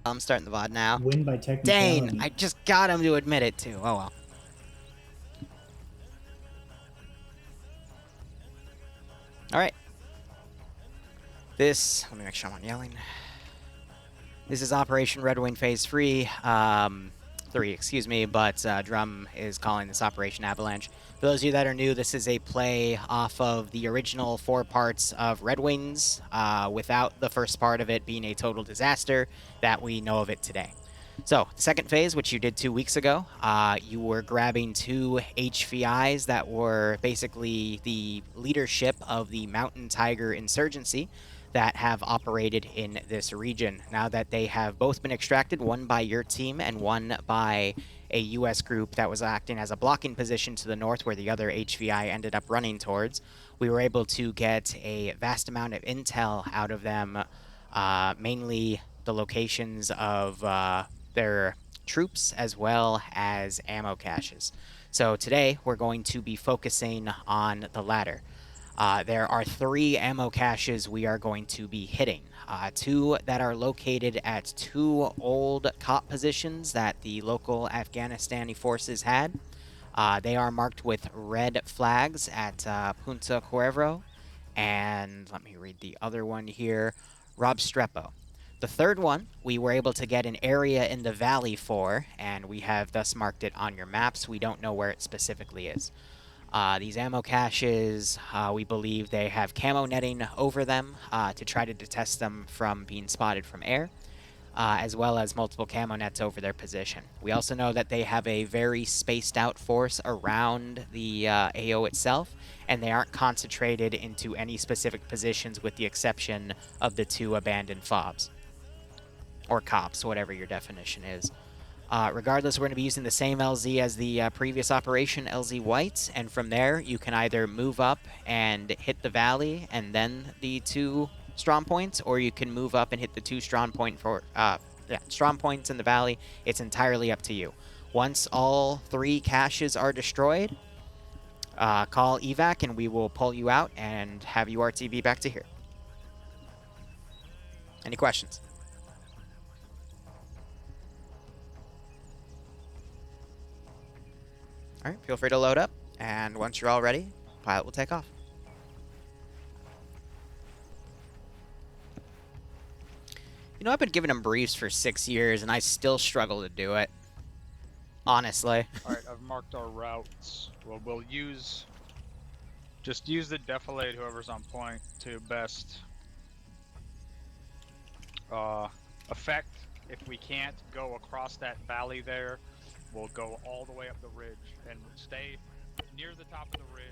I'm starting the VOD now. Win by technicality. Dang, I just got him to admit it too. Oh well. Alright. Let me make sure I'm not yelling. This is Operation Red Wing Phase 3, 3, excuse me, but Drum is calling this Operation Avalanche. For those of you that are new, this is a play off of the original 4 parts of Red Wings, without the first part of it being a total disaster that we know of it today. So, the second phase, which you did 2 weeks ago, you were grabbing 2 HVIs that were basically the leadership of the Mountain Tiger Insurgency that have operated in this region. Now that they have both been extracted, one by your team and one by a US group that was acting as a blocking position to the north where the other HVI ended up running towards, we were able to get a vast amount of intel out of them, mainly the locations of their troops as well as ammo caches. So today we're going to be focusing on the latter. There are 3 ammo caches we are going to be hitting. 2 that are located at 2 old COP positions that the local Afghanistani forces had. They are marked with red flags at Punta Cuervo, and let me read the other one here, Rob Strepo. The third one, we were able to get an area in the valley for, and we have thus marked it on your maps. We don't know where it specifically is. These ammo caches, we believe they have camo netting over them to try to detect them from being spotted from air, as well as multiple camo nets over their position. We also know that they have a very spaced out force around the AO itself, and they aren't concentrated into any specific positions with the exception of the 2 abandoned FOBs. Or COPs, whatever your definition is. Regardless, we're going to be using the same LZ as the previous operation, LZ White, and from there you can either move up and hit the valley and then the 2 strong points, or you can move up and hit the 2 strong points in the valley. It's entirely up to you. Once all 3 caches are destroyed, call evac and we will pull you out and have you RTB back to here. Any questions? All right, feel free to load up, and once you're all ready, pilot will take off. You know, I've been giving them briefs for 6 years, and I still struggle to do it. Honestly. All right, I've marked our routes. Well, we'll just use the defilade, whoever's on point, to best effect. If we can't go across that valley there, we'll go all the way up the ridge and stay near the top of the ridge.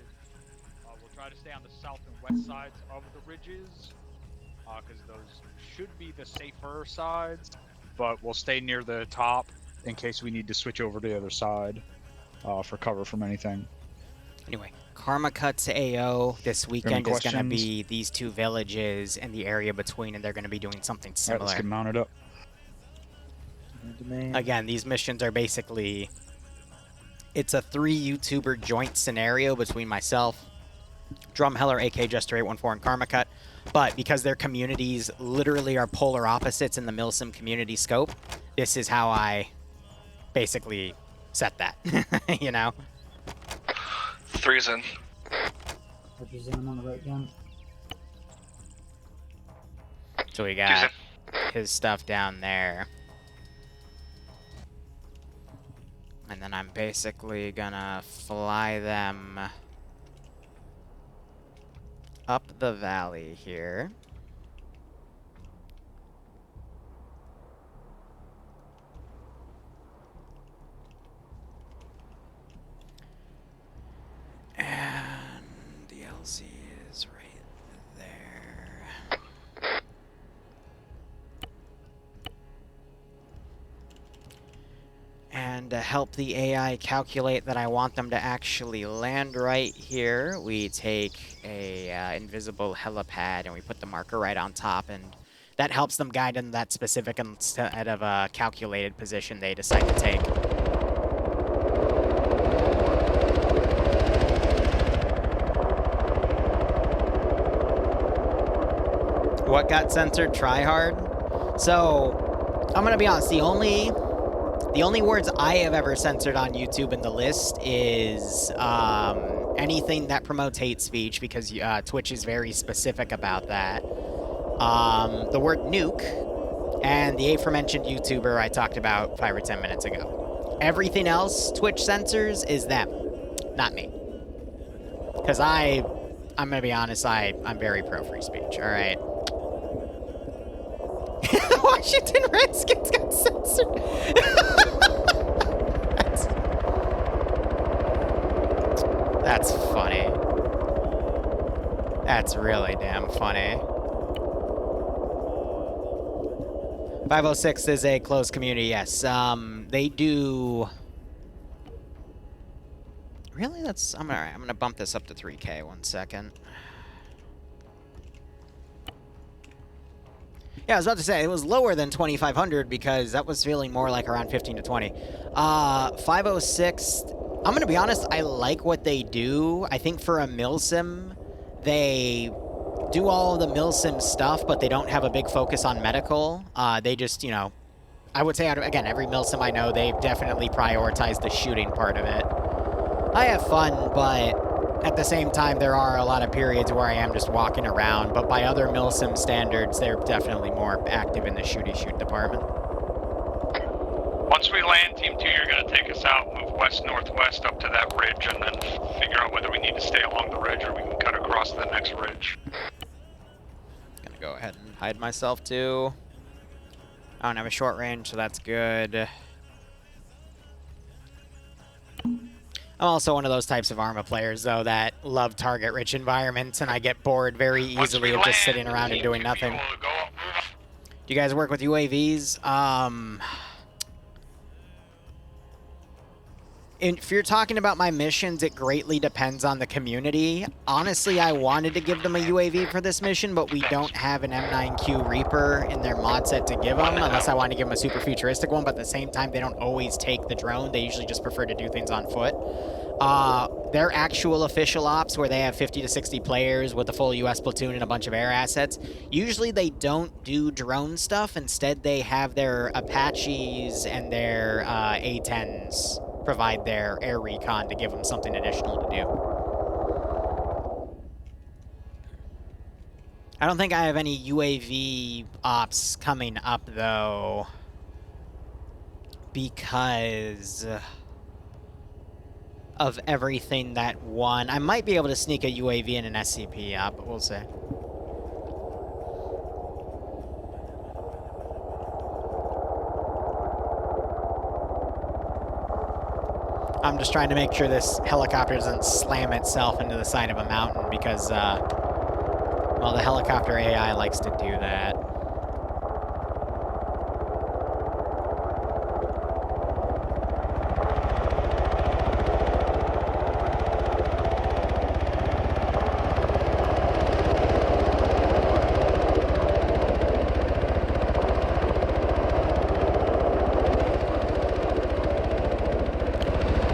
We'll try to stay on the south and west sides of the ridges, because those should be the safer sides, but we'll stay near the top in case we need to switch over to the other side for cover from anything. Anyway, Karma cut to AO this weekend is going to be these 2 villages and the area between, and they're going to be doing something similar. All right, let's get mounted up. Again, these missions are basically, it's a 3 YouTuber joint scenario between myself, Drumheller, AK Jester 814, and Karma Cut. But because their communities literally are polar opposites in the Milsim community scope, this is how I basically set that, you know? 3's in. Which is in, I'm on the right jump. So we got his stuff down there. And then I'm basically gonna fly them up the valley here. And the LZ is right there. And to help the AI calculate that I want them to actually land right here, we take a invisible helipad and we put the marker right on top, and that helps them guide in that specific instead of a calculated position they decide to take. What got censored? Tryhard? So, I'm gonna be honest, the only words I have ever censored on YouTube in the list is anything that promotes hate speech, because Twitch is very specific about that. The word nuke, and the aforementioned YouTuber I talked about 5 or 10 minutes ago. Everything else Twitch censors is them, not me. Because I'm gonna be honest, I'm very pro free speech, alright? The Washington Redskins got censored. That's funny. That's really damn funny. 506 is a closed community, yes. They do... Really? That's... alright, I'm gonna bump this up to 3K, 1 second. Yeah, I was about to say, it was lower than 2,500 because that was feeling more like around 15 to 20. 506, I'm going to be honest, I like what they do. I think for a milsim, they do all the milsim stuff, but they don't have a big focus on medical. They just, you know, I would say, again, every milsim I know, they've definitely prioritized the shooting part of it. I have fun, but... at the same time, there are a lot of periods where I am just walking around, but by other milsim standards, they're definitely more active in the shooty-shoot department. Once we land, Team 2, you're going to take us out, move west-northwest up to that ridge, and then figure out whether we need to stay along the ridge or we can cut across the next ridge. Gonna go ahead and hide myself, too. I don't have a short range, so that's good. I'm also one of those types of Arma players, though, that love target-rich environments, and I get bored very easily of just sitting around and doing nothing. Do you guys work with UAVs? If you're talking about my missions, it greatly depends on the community. Honestly, I wanted to give them a UAV for this mission, but we don't have an M9Q Reaper in their mod set to give them, unless I want to give them a super futuristic one, but at the same time, they don't always take the drone. They usually just prefer to do things on foot. Their actual official ops, where they have 50 to 60 players with a full US platoon and a bunch of air assets, usually they don't do drone stuff. Instead, they have their Apaches and their A-10s provide their air recon to give them something additional to do. I don't think I have any UAV ops coming up, though, because of everything that won. I might be able to sneak a UAV and an SCP up, but we'll see. I'm just trying to make sure this helicopter doesn't slam itself into the side of a mountain because, well, the helicopter AI likes to do that.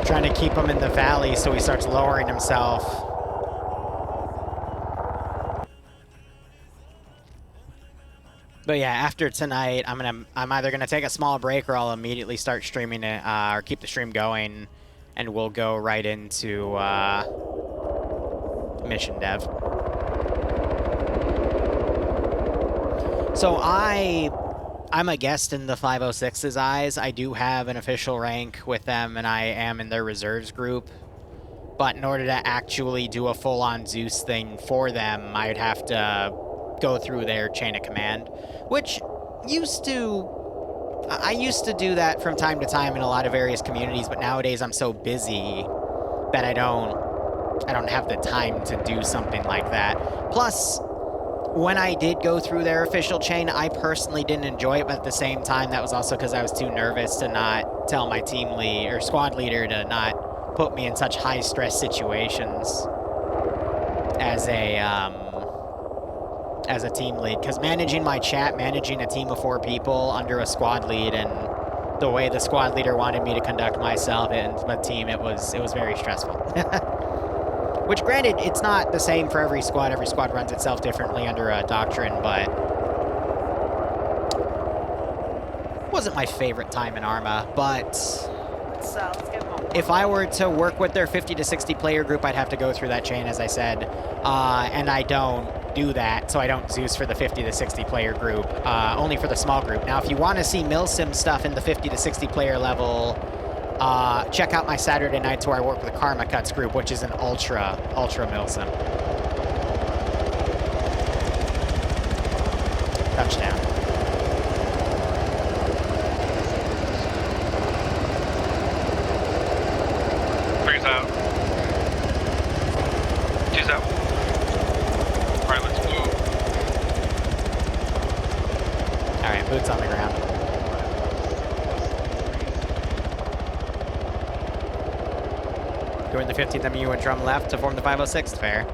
Trying to keep him in the valley so he starts lowering himself. But yeah, after tonight, I'm either gonna take a small break or I'll immediately start streaming it, or keep the stream going, and we'll go right into mission dev. So I'm a guest in the 506's eyes. I do have an official rank with them, and I am in their reserves group. But in order to actually do a full-on Zeus thing for them, I'd have to go through their chain of command, which I used to do that from time to time in a lot of various communities, but nowadays I'm so busy that I don't have the time to do something like that. Plus, when I did go through their official chain, I personally didn't enjoy it, but at the same time, that was also because I was too nervous to not tell my team lead or squad leader to not put me in such high-stress situations as a team lead. Because managing my chat, managing a team of 4 people under a squad lead, and the way the squad leader wanted me to conduct myself and my team, it was very stressful. Which, granted, it's not the same for every squad. Every squad runs itself differently under a doctrine, but... wasn't my favorite time in Arma, but Let's give him a if I were to work with their 50 to 60 player group, I'd have to go through that chain, as I said, and I don't do that, so I don't Zeus for the 50 to 60 player group, only for the small group. Now, if you want to see milsim stuff in the 50 to 60 player level, check out my Saturday nights where I work with the Karma Cuts group, which is an ultra milsim. Touchdown. Three's out. Two's out. Alright, let's move. Alright, boots on the ground. Doing the 15th MU and drum left to form the 506th. Fair.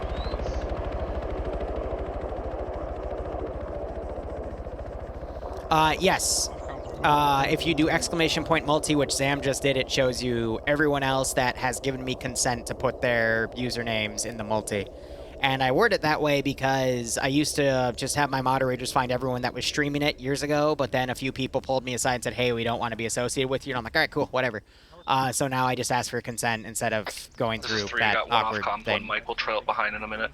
Yes. If you do exclamation point multi, which Zam just did, it shows you everyone else that has given me consent to put their usernames in the multi. And I word it that way because I used to just have my moderators find everyone that was streaming it years ago, but then a few people pulled me aside and said, hey, we don't want to be associated with you. And I'm like, all right, cool, whatever. So now I just ask for consent instead of going through that awkward thing. Mike will trail up behind in a minute.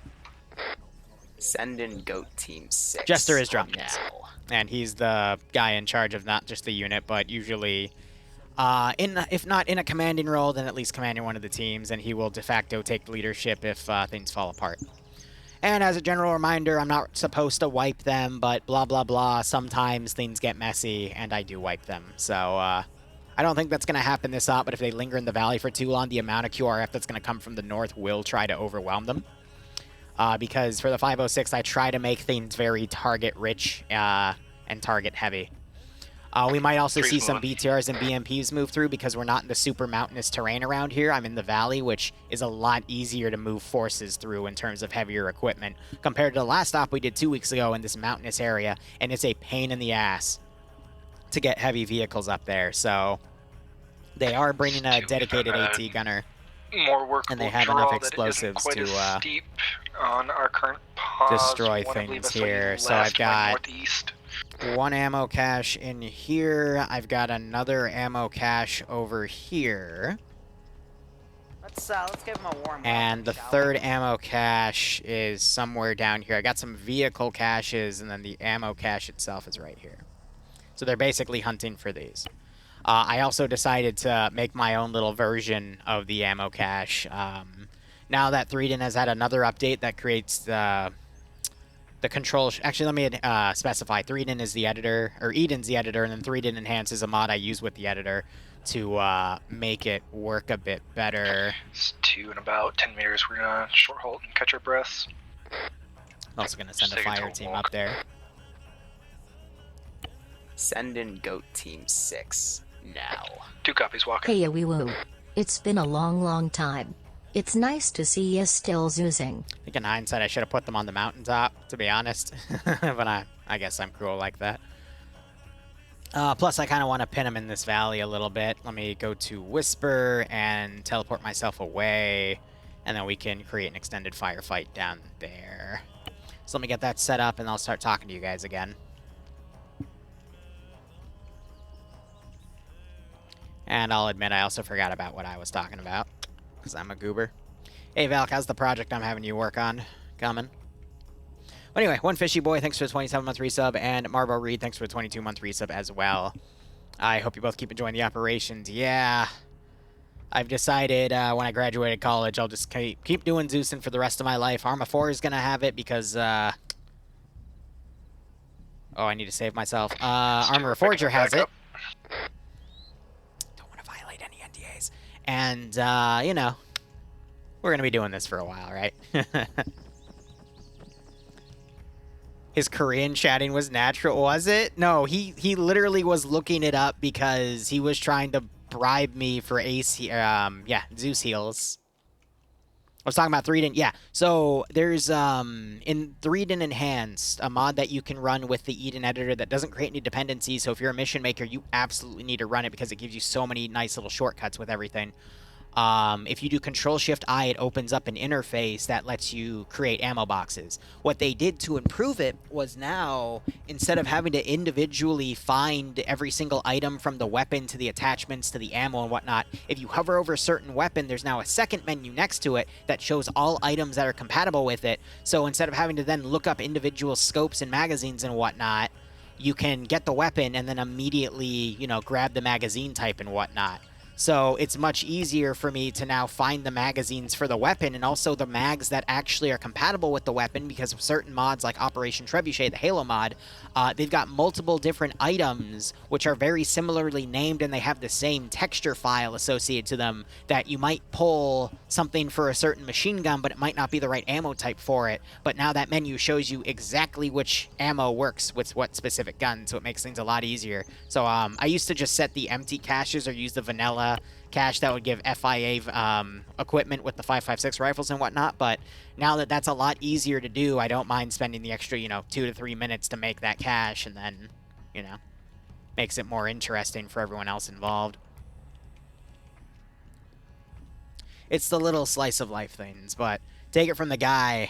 Send in Goat Team 6. Jester is drunk now. And he's the guy in charge of not just the unit, but usually, if not in a commanding role, then at least commanding one of the teams, and he will de facto take leadership if things fall apart. And as a general reminder, I'm not supposed to wipe them, but blah, blah, blah, sometimes things get messy, and I do wipe them. So, I don't think that's going to happen this op, but if they linger in the valley for too long, the amount of QRF that's going to come from the north will try to overwhelm them. Because for the 506, I try to make things very target-rich and target-heavy. We might also see some BTRs and BMPs move through because we're not in the super mountainous terrain around here. I'm in the valley, which is a lot easier to move forces through in terms of heavier equipment compared to the last stop we did 2 weeks ago in this mountainous area, and it's a pain in the ass to get heavy vehicles up there. So they are bringing a dedicated AT gunner. More work, and they have enough explosives to steep on our current pause. Destroy things here. So I've got northeast. one ammo cache in here. I've got another ammo cache over here. Let's give him a warm and the third ammo cache is somewhere down here. I got some vehicle caches, and then the ammo cache itself is right here. So they're basically hunting for these. I also decided to make my own little version of the ammo cache. Now that Threeden has had another update that creates the control... Actually, let me specify. Threeden is the editor, or Eden's the editor, and then Threeden Enhance is a mod I use with the editor to make it work a bit better. It's 2 and about 10 meters. We're going to short halt and catch our breaths. I'm also going to send a fire team up there. Send in Goat Team 6. Now. 2 copies, walking. Hey, wee woo. It's been a long time. It's nice to see you still zoozing. I think in hindsight I should have put them on the mountaintop, to be honest. But I guess I'm cruel like that. Plus, I kind of want to pin them in this valley a little bit. Let me go to Whisper and teleport myself away. And then we can create an extended firefight down there. So let me get that set up and I'll start talking to you guys again. And I'll admit I also forgot about what I was talking about, because I'm a goober. Hey, Valk, how's the project I'm having you work on coming? But anyway, One Fishy Boy, thanks for the 27-month resub, and Marbo Reed, thanks for the 22-month resub as well. I hope you both keep enjoying the operations. Yeah, I've decided when I graduated college, I'll just keep doing Zeusing for the rest of my life. Arma 4 is going to have it because... oh, I need to save myself. Armor Forger has it. And, you know, we're going to be doing this for a while, right? His Korean chatting was natural, was it? No, he literally was looking it up because he was trying to bribe me for Zeus heals. I was talking about Threeden. Yeah, so there's, in Threeden Enhanced, a mod that you can run with the Eden editor that doesn't create any dependencies, so if you're a mission maker, you absolutely need to run it because it gives you so many nice little shortcuts with everything. If you do Control-Shift-I, it opens up an interface that lets you create ammo boxes. What they did to improve it was now, instead of having to individually find every single item from the weapon to the attachments to the ammo and whatnot, if you hover over a certain weapon, there's now a second menu next to it that shows all items that are compatible with it. So instead of having to then look up individual scopes and magazines and whatnot, you can get the weapon and then immediately, you know, grab the magazine type and whatnot. So it's much easier for me to now find the magazines for the weapon and also the mags that actually are compatible with the weapon, because of certain mods like Operation Trebuchet, the Halo mod, they've got multiple different items which are very similarly named and they have the same texture file associated to them, that you might pull something for a certain machine gun, but it might not be the right ammo type for it. But now that menu shows you exactly which ammo works with what specific gun, so it makes things a lot easier. So I used to just set the empty caches or use the vanilla cache that would give FIA equipment with the 5.56 rifles and whatnot, but now that that's a lot easier to do, I don't mind spending the extra, you know, 2 to 3 minutes to make that cache, and then, you know, makes it more interesting for everyone else involved. It's the little slice of life things, but take it from the guy,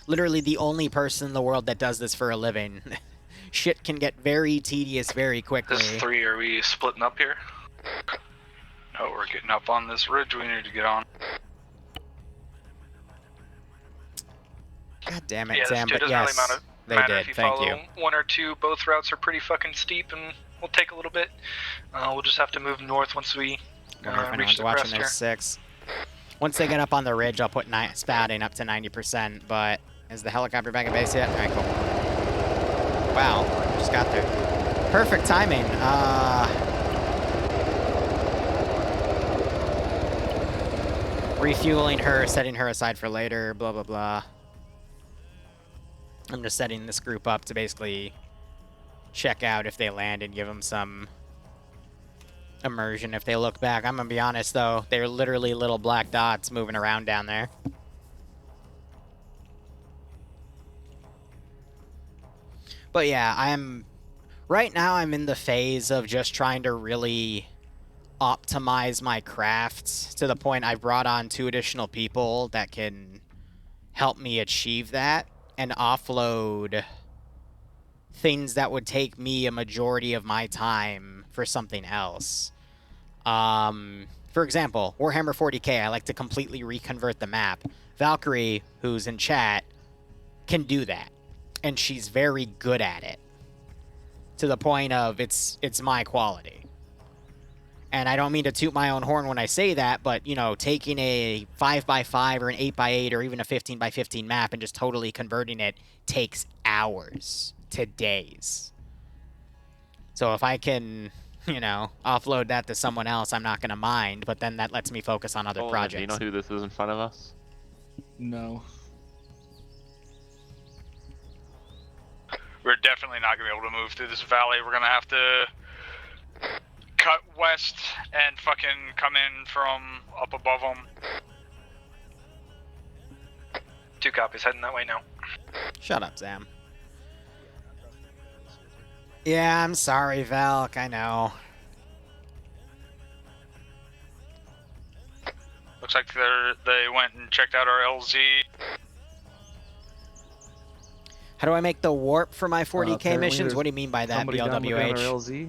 literally the only person in the world that does this for a living. Shit can get very tedious very quickly. This is 3, are we splitting up here? No, we're getting up on this ridge we need to get on. God damn it, Yeah, Sam, this but doesn't yes, really they matter did, if you thank follow you. 1 or 2, both routes are pretty fucking steep and will take a little bit. We'll just have to move north once we Wonder if reach anyone's the watching crest here. this 6. Once they get up on the ridge, I'll put spouting up to 90%, but is the helicopter back at base yet? Alright, cool. Wow, just got there. Perfect timing. Refueling her, setting her aside for later, blah, blah, blah. I'm just setting this group up to basically check out if they land and give them some immersion if they look back. I'm gonna be honest, though. They're literally little black dots moving around down there. But yeah, right now I'm in the phase of just trying to really optimize my crafts to the point I brought on 2 additional people that can help me achieve that and offload things that would take me a majority of my time for something else. For example, Warhammer 40k, I like to completely reconvert the map. Valkyrie, who's in chat, can do that, and she's very good at it, to the point of it's my quality. And I don't mean to toot my own horn when I say that, but, you know, taking a 5x5 or an 8x8 or even a 15x15 map and just totally converting it takes hours to days. So if I can, you know, offload that to someone else, I'm not going to mind, but then that lets me focus on other projects. Do you know who this is in front of us? No. We're definitely not going to be able to move through this valley. We're going to have to cut west and fucking come in from up above them. 2 copies, heading that way now. Shut up, Sam. Yeah, I'm sorry, Valk, I know. Looks like they went and checked out our LZ. How do I make the warp for my 40k Apparently missions? there's What do you mean by that, somebody down looking at our BLWH? LZ.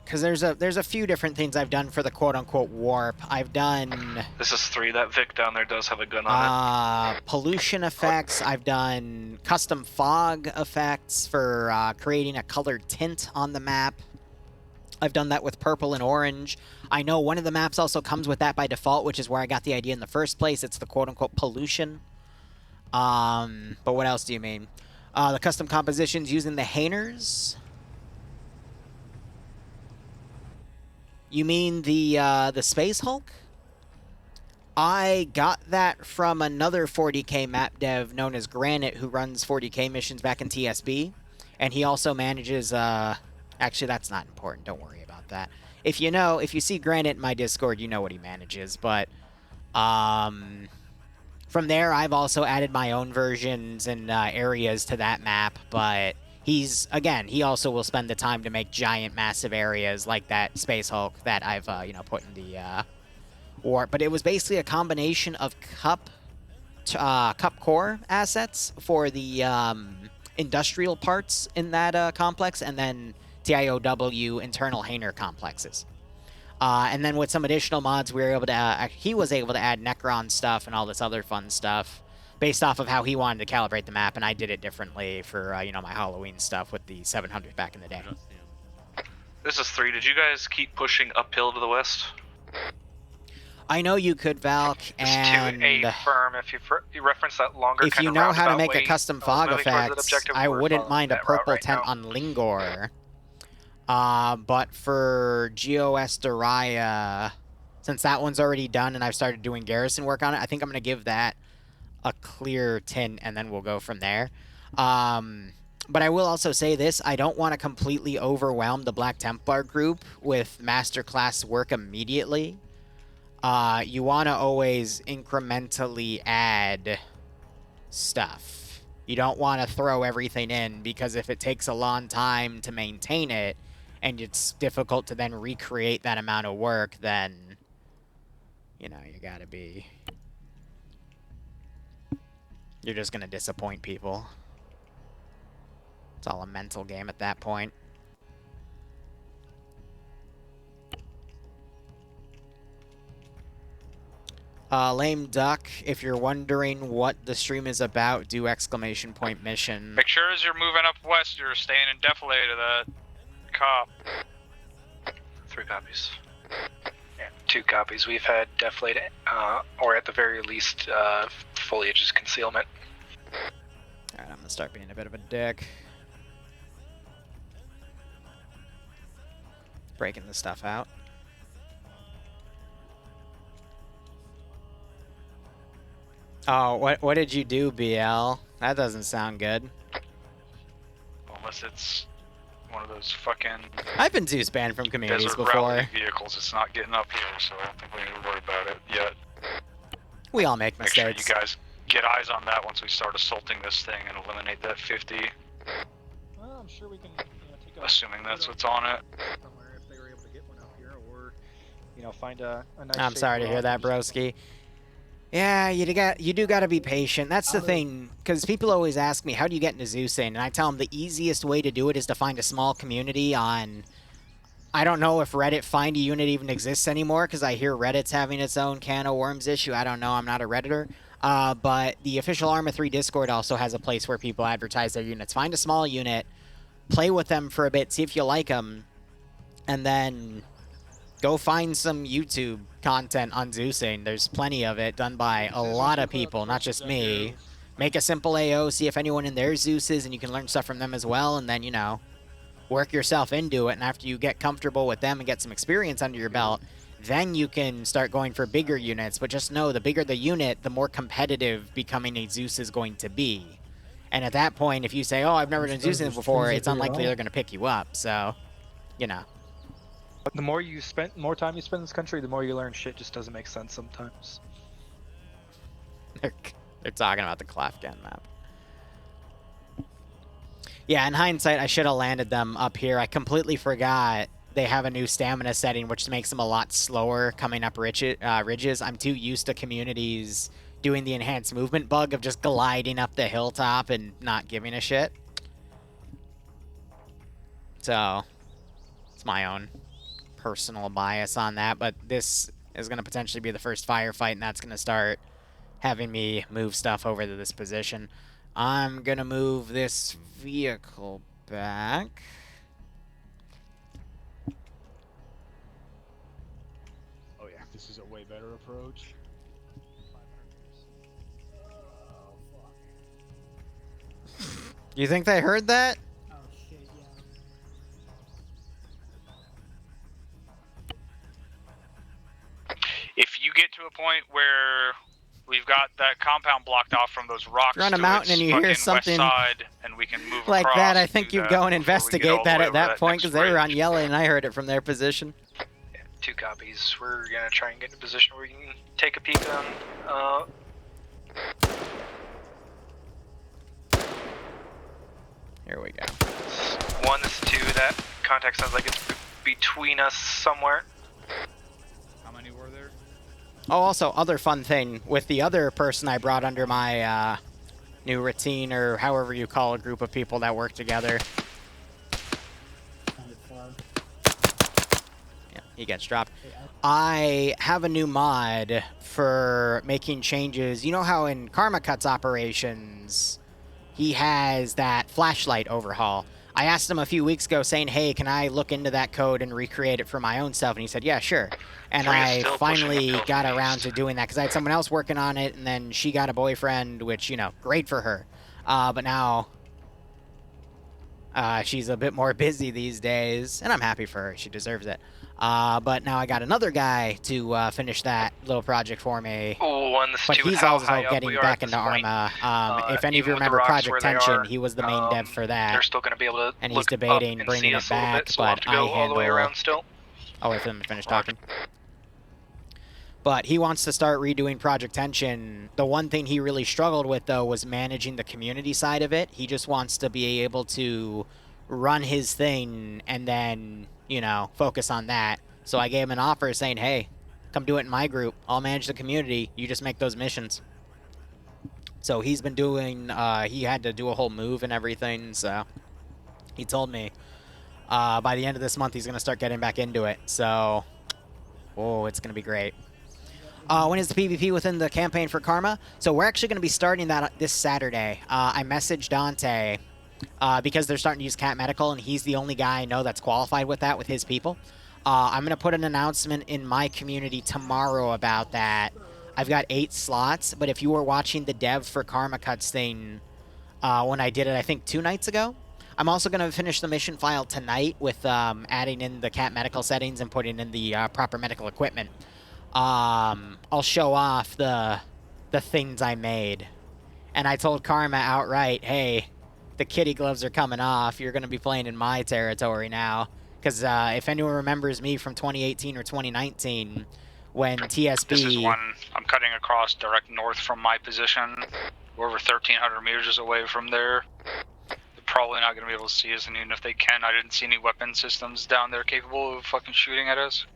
Because there's a few different things I've done for the quote-unquote warp. I've done This is 3. That Vic down there does have a gun on it. pollution effects. I've done custom fog effects for creating a colored tint on the map. I've done that with purple and orange. I know one of the maps also comes with that by default, which is where I got the idea in the first place. It's the quote-unquote pollution. But what else do you mean? The custom compositions using the Hainers. You mean the Space Hulk? I got that from another 40k map dev known as Granite, who runs 40k missions back in TSB. And he also manages, actually, that's not important. Don't worry about that. If you see Granite in my Discord, you know what he manages. But, From there, I've also added my own versions and areas to that map, but he also will spend the time to make giant, massive areas like that Space Hulk that I've, put in the warp. But it was basically a combination of Cup core assets for the industrial parts in that complex, and then TIOW internal Hainer complexes. And then with some additional mods, we were able to. He was able to add Necron stuff and all this other fun stuff, based off of how he wanted to calibrate the map, and I did it differently for my Halloween stuff with the 700 back in the day. This is 3. Did you guys keep pushing uphill to the west? I know you could, Valk, and to a firm. If you reference that longer, if you know how to make a custom fog effect, I wouldn't mind a purple tent on Lingor. But for GOS Daria, since that one's already done and I've started doing garrison work on it, I think I'm going to give that a clear tint and then we'll go from there. But I will also say this, I don't want to completely overwhelm the Black Templar group with masterclass work immediately. You want to always incrementally add stuff. You don't want to throw everything in, because if it takes a long time to maintain it, and it's difficult to then recreate that amount of work, then, you gotta be... You're just gonna disappoint people. It's all a mental game at that point. Lame Duck, if you're wondering what the stream is about, do ! Mission. Make sure as you're moving up west, you're staying in defilade of that cop. 3 copies. Yeah, 2 copies. We've had deflate, or at the very least, foliage's concealment. Alright, I'm gonna start being a bit of a dick. Breaking the stuff out. Oh, what did you do, BL? That doesn't sound good. Unless it's one of those fucking... I've been Zeus banned from communities desert before. rally vehicles. It's not getting up here, so I don't think we need to worry about it yet. We all make Make sure mistakes. you guys get eyes on that once we start assaulting this thing and eliminate that 50. Well, I'm sure we can take Assuming that's what's on it. somewhere if they were able to get one up here, or find a nice. I'm sorry to hear that, broski. Yeah, you do gotta be patient. That's the thing, because people always ask me, how do you get into Zeusing? And I tell them the easiest way to do it is to find a small community on... I don't know if Reddit Find a Unit even exists anymore, because I hear Reddit's having its own can of worms issue. I don't know, I'm not a Redditor. But the official Arma 3 Discord also has a place where people advertise their units. Find a small unit, play with them for a bit, see if you like them, and then... go find some YouTube content on Zeusing. There's plenty of it done by a lot of people, not just me. Make a simple AO, see if anyone in there Zeus's, and you can learn stuff from them as well, and then, work yourself into it, and after you get comfortable with them and get some experience under your belt, then you can start going for bigger units. But just know, the bigger the unit, the more competitive becoming a Zeus is going to be. And at that point, if you say, oh, I've never done Zeusing before, it's unlikely they're going to pick you up, so, The more time you spend in this country, the more you learn. Shit just doesn't make sense sometimes. They're talking about the Klafgan map. Yeah, in hindsight, I should have landed them up here. I completely forgot they have a new stamina setting, which makes them a lot slower coming up ridges. I'm too used to communities doing the enhanced movement bug of just gliding up the hilltop and not giving a shit. So, it's my own personal bias on that, but this is going to potentially be the first firefight, and that's going to start having me move stuff over to this position. I'm going to move this vehicle back. Oh yeah, this is a way better approach. You think they heard that? Oh shit, yeah. If you get to a point where we've got that compound blocked off from those rocks You're on a to mountain its and you hear fucking something west side, and we can move like across that, I and think do you'd that go and before we get investigate all the that way at over that point, next because they were on ridge. yellow and I heard it from their position. Yeah, 2 copies. We're gonna try and get in a position where we can take a peek on Here we go. 1, this is 2. That contact sounds like it's between us somewhere. How many were there? Oh, also, other fun thing, with the other person I brought under my new routine, or however you call a group of people that work together. Yeah, he gets dropped. I have a new mod for making changes. You know how in Karma Cut's operations, he has that flashlight overhaul. I asked him a few weeks ago saying, hey, can I look into that code and recreate it for my own stuff? And he said, yeah, sure. And I finally got around to doing that because I had someone else working on it, and then she got a boyfriend, which, you know, great for her. But now she's a bit more busy these days, and I'm happy for her. She deserves it. But now I got another guy to finish that little project for me. But he's also getting back into Arma. If any of you remember Project Tension, he was the main dev for that. They're still going to be able to and he's debating bringing it back, but I handle... I'll wait for them to finish talking. But he wants to start redoing Project Tension. The one thing he really struggled with, though, was managing the community side of it. He just wants to be able to run his thing and then, you know, focus on that. So I gave him an offer saying, hey, come do it in my group. I'll manage the community. You just make those missions. So he's been doing, he had to do a whole move and everything, so he told me by the end of this month he's going to start getting back into it. So, oh, it's going to be great. When is the PvP within the campaign for Karma? So we're actually going to be starting that this Saturday. I messaged Dante because they're starting to use Cat Medical, and he's the only guy I know that's qualified with that with his people. I'm going to put an announcement in my community tomorrow about that. I've got 8 slots, but if you were watching the dev for Karma Cuts thing when I did it, I think 2 nights ago, I'm also going to finish the mission file tonight with adding in the Cat Medical settings and putting in the proper medical equipment. I'll show off the things I made. And I told Karma outright, hey, the kitty gloves are coming off. You're going to be playing in my territory now. Because if anyone remembers me from 2018 or 2019, when TSB... This is one I'm cutting across direct north from my position. We're over 1,300 meters away from there. They're probably not going to be able to see us, and even if they can, I didn't see any weapon systems down there capable of fucking shooting at us.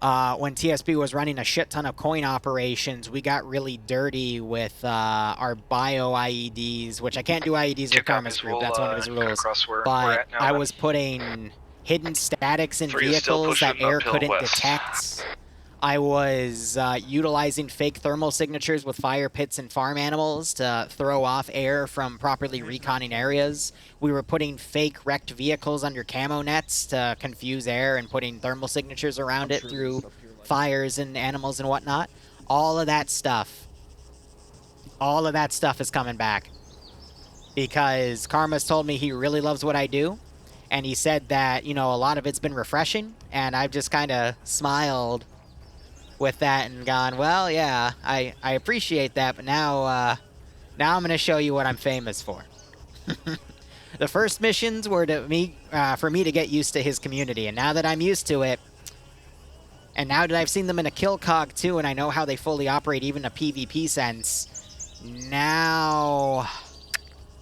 When TSB was running a shit ton of coin operations, we got really dirty with our bio IEDs, which I can't do IEDs with Karma's group. That's one of his rules. But I was putting hidden statics in vehicles that air couldn't detect. I was utilizing fake thermal signatures with fire pits and farm animals to throw off air from properly reconning areas. We were putting fake wrecked vehicles under camo nets to confuse air and putting thermal signatures around it through fires and animals and whatnot. All of that stuff is coming back. Because Karma's told me he really loves what I do. And he said that, you know, a lot of it's been refreshing. And I've just kind of smiled with that and gone, well, yeah, I appreciate that, but now I'm going to show you what I'm famous for. The first missions were for me to get used to his community, and now that I'm used to it, and now that I've seen them in a kill cog too, and I know how they fully operate even in a PvP sense, now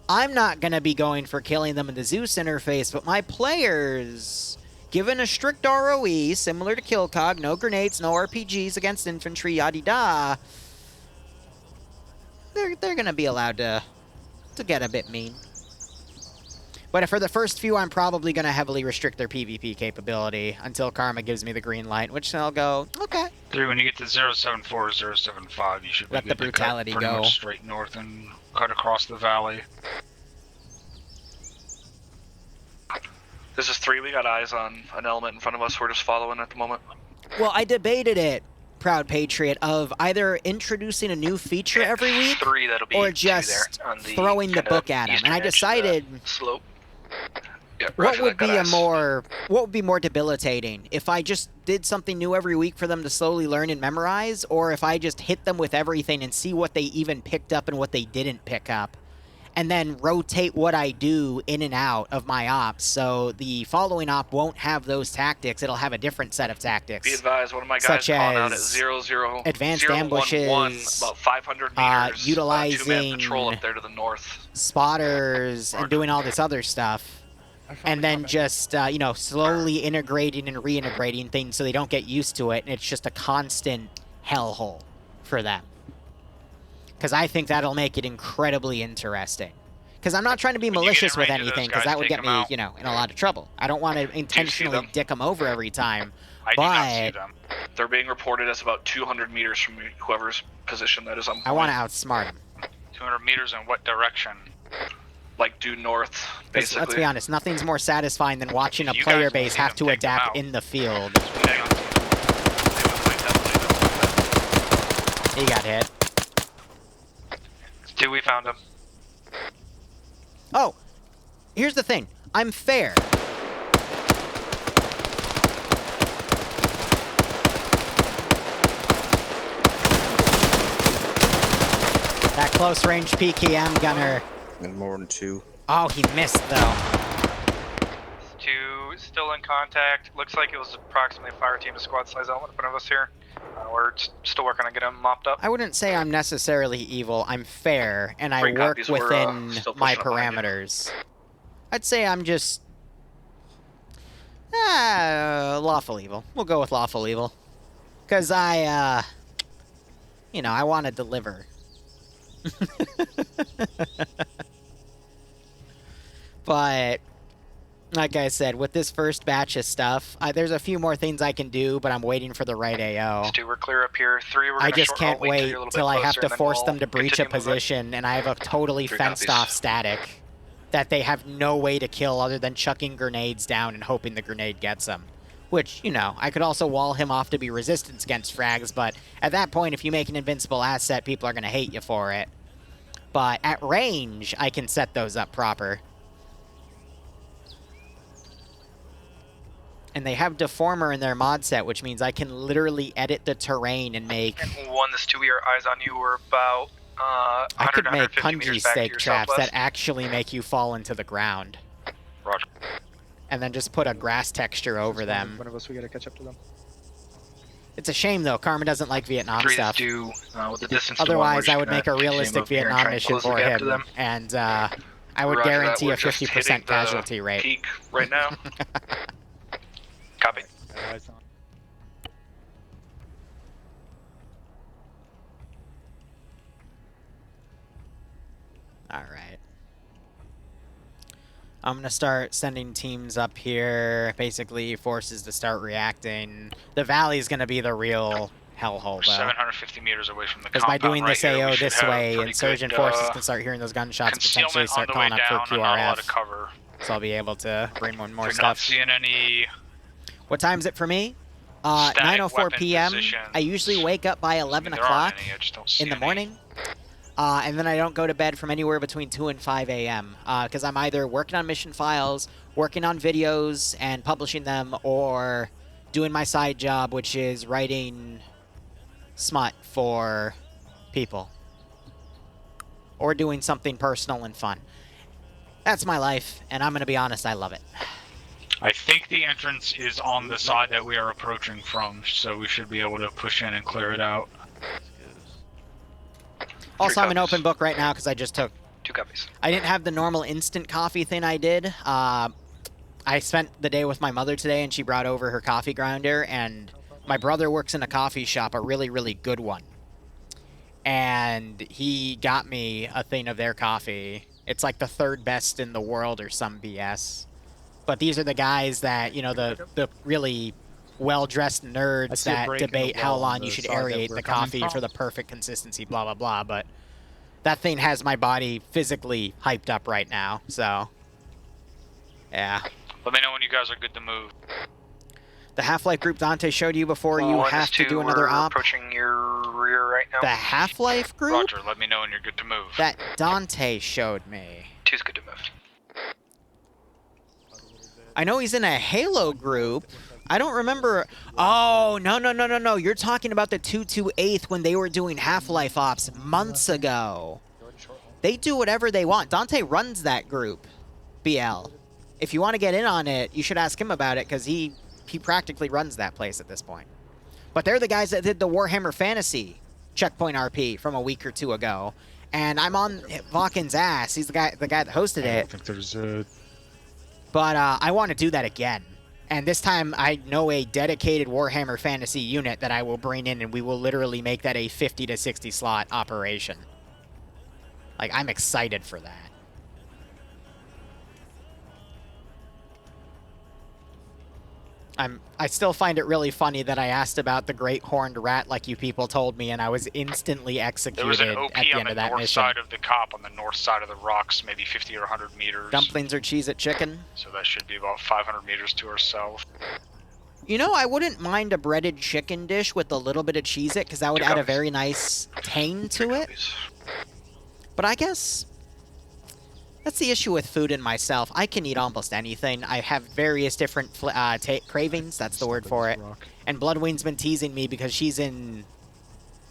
I'm not going to be going for killing them in the Zeus interface, but my players... Given a strict ROE, similar to Killcog, no grenades, no RPGs against infantry, yada-da, they're going to be allowed to get a bit mean. But for the first few, I'm probably going to heavily restrict their PvP capability until Karma gives me the green light, which I'll go, okay. Dude, when you get to 074, 075, you should be let the brutality pretty go much straight north and cut across the valley. This is 3. We got eyes on an element in front of us. We're just following at the moment. Well, I debated it, Proud Patriot, of either introducing a new feature every week 3, that'll be or just throwing the book at him. And I decided slope. Yeah, what would be more debilitating if I just did something new every week for them to slowly learn and memorize, or if I just hit them with everything and see what they even picked up and what they didn't pick up. and then rotate what I do in and out of my ops, so the following op won't have those tactics. It'll have a different set of tactics. Be advised, one of my guys Such calling out at as 00 advanced 011, ambushes, about 500 meters, utilizing two-man patrol up there to the north. spotters, and doing all this other stuff. And then just, you know, slowly integrating and reintegrating things so they don't get used to it, and it's just a constant hellhole for them. Because I think that'll make it incredibly interesting. Because I'm not trying to be malicious with anything, because that would get me, you know, in a lot of trouble. I don't want to intentionally dick them over every time. I do not see them. They're being reported as about 200 meters from whoever's position that is on point. I want to outsmart them. 200 meters in what direction? Like due north, basically. Let's be honest, nothing's more satisfying than watching a You player guys base will have see to them take them adapt out. in the field. Hang on. He got hit. Dude, we found him. Oh, here's the thing. I'm fair. That close-range PKM gunner. And more than 2. Oh, he missed, though. 2 still in contact. Looks like it was approximately a fire team of squad size element in front of us here. We're still working on getting them mopped up. I wouldn't say I'm necessarily evil. I'm fair, and I Great work copies. We're, within still my pushing up behind you. parameters. I'd say I'm just... lawful evil. We'll go with lawful evil. Because I, you know, I want to deliver. But, like I said, with this first batch of stuff, there's a few more things I can do, but I'm waiting for the right AO. 2, we're clear up here. 3, we're I gonna just can't wait wait a little till bit I have closer, to and then force we'll them to breach a continue moving. position, and I have a totally 3 fenced-off copies. static that they have no way to kill other than chucking grenades down and hoping the grenade gets them. Which, you know, I could also wall him off to be resistance against frags, but at that point, if you make an invincible asset, people are going to hate you for it. But at range, I can set those up proper. And they have Deformer in their mod set, which means I can literally edit the terrain and make... 1, this 2, we are eyes on you. We're about I could make 150 punji meters back to stake your traps southwest. that actually make you fall into the ground. Roger. And then just put a grass texture over them. One of us, we gotta catch up to them. It's a shame, though. Karma doesn't like Vietnam 3 stuff. is due. With the distance to 1, we're Otherwise, just I would gonna make a continue realistic moving here and Vietnam try and mission close the for gap to him. them. And I would Roger that, guarantee we're a just 50% hitting the casualty rate. Peak right now. Copy. Eyes on. Alright. I'm going to start sending teams up here. Basically, forces to start reacting. The valley's going to be the real hellhole, We're though. 750 meters away from the Because by compound doing right this here, we AO should this have way, pretty insurgent good, forces can start hearing those gunshots and potentially concealment on start the way calling up down for and not a lot QRF. of cover. So I'll be able to bring one more We're not stuff. seeing any What time is it for me? static 9:04 weapon p.m. positions. I usually wake up by 11 There aren't o'clock any, I just don't see in the any. morning. And then I don't go to bed from anywhere between 2 and 5 a.m. Because I'm either working on mission files, working on videos and publishing them, or doing my side job, which is writing smut for people. Or doing something personal and fun. That's my life, and I'm going to be honest, I love it. I think the entrance is on the side that we are approaching from, so we should be able to push in and clear it out. Also, I'm an copies. open book right now because I just took... 2 copies. I didn't have the normal instant coffee thing I did. I spent the day with my mother today, and she brought over her coffee grinder, and my brother works in a coffee shop, a really, really good one. And he got me a thing of their coffee. It's like the 3rd best in the world or some BS. But these are the guys that, you know, the really well-dressed I nerds see a that break in the debate how wall on long the you should side that aerate we're the coming coffee from. for the perfect consistency, blah, blah, blah. But that thing has my body physically hyped up right now, so... Yeah. Let me know when you guys are good to move. The Half-Life group Dante showed you before, you 1 have is to 2, do another we're op. approaching your rear right now. The Half-Life group? Roger, let me know when you're good to move. That Dante showed me. 2's good to move. I know he's in a Halo group. I don't remember... Oh, no. You're talking about the 228th when they were doing Half-Life ops months ago. They do whatever they want. Dante runs that group, BL. If you want to get in on it, you should ask him about it, because he practically runs that place at this point. But they're the guys that did the Warhammer Fantasy Checkpoint RP from a week or two ago. And I'm on Vaken's ass. He's the guy that hosted it. I don't think there's a... But I want to do that again. And this time, I know a dedicated Warhammer Fantasy unit that I will bring in, and we will literally make that a 50 to 60 slot operation. Like, I'm excited for that. I still find it really funny that I asked about the Great Horned Rat like you people told me, and I was instantly executed There was an OP at the on end the of that north mission. side of the cop on the north side of the rocks, maybe 50 or 100 meters. Dumplings or cheese at chicken? So that should be about 500 meters to our south. You know, I wouldn't mind a breaded chicken dish with a little bit of cheese it, because that would add a very nice tang to it. But I guess that's the issue with food and myself. I can eat almost anything. I have various different cravings, that's the word for it. And Bloodwing's been teasing me because she's in...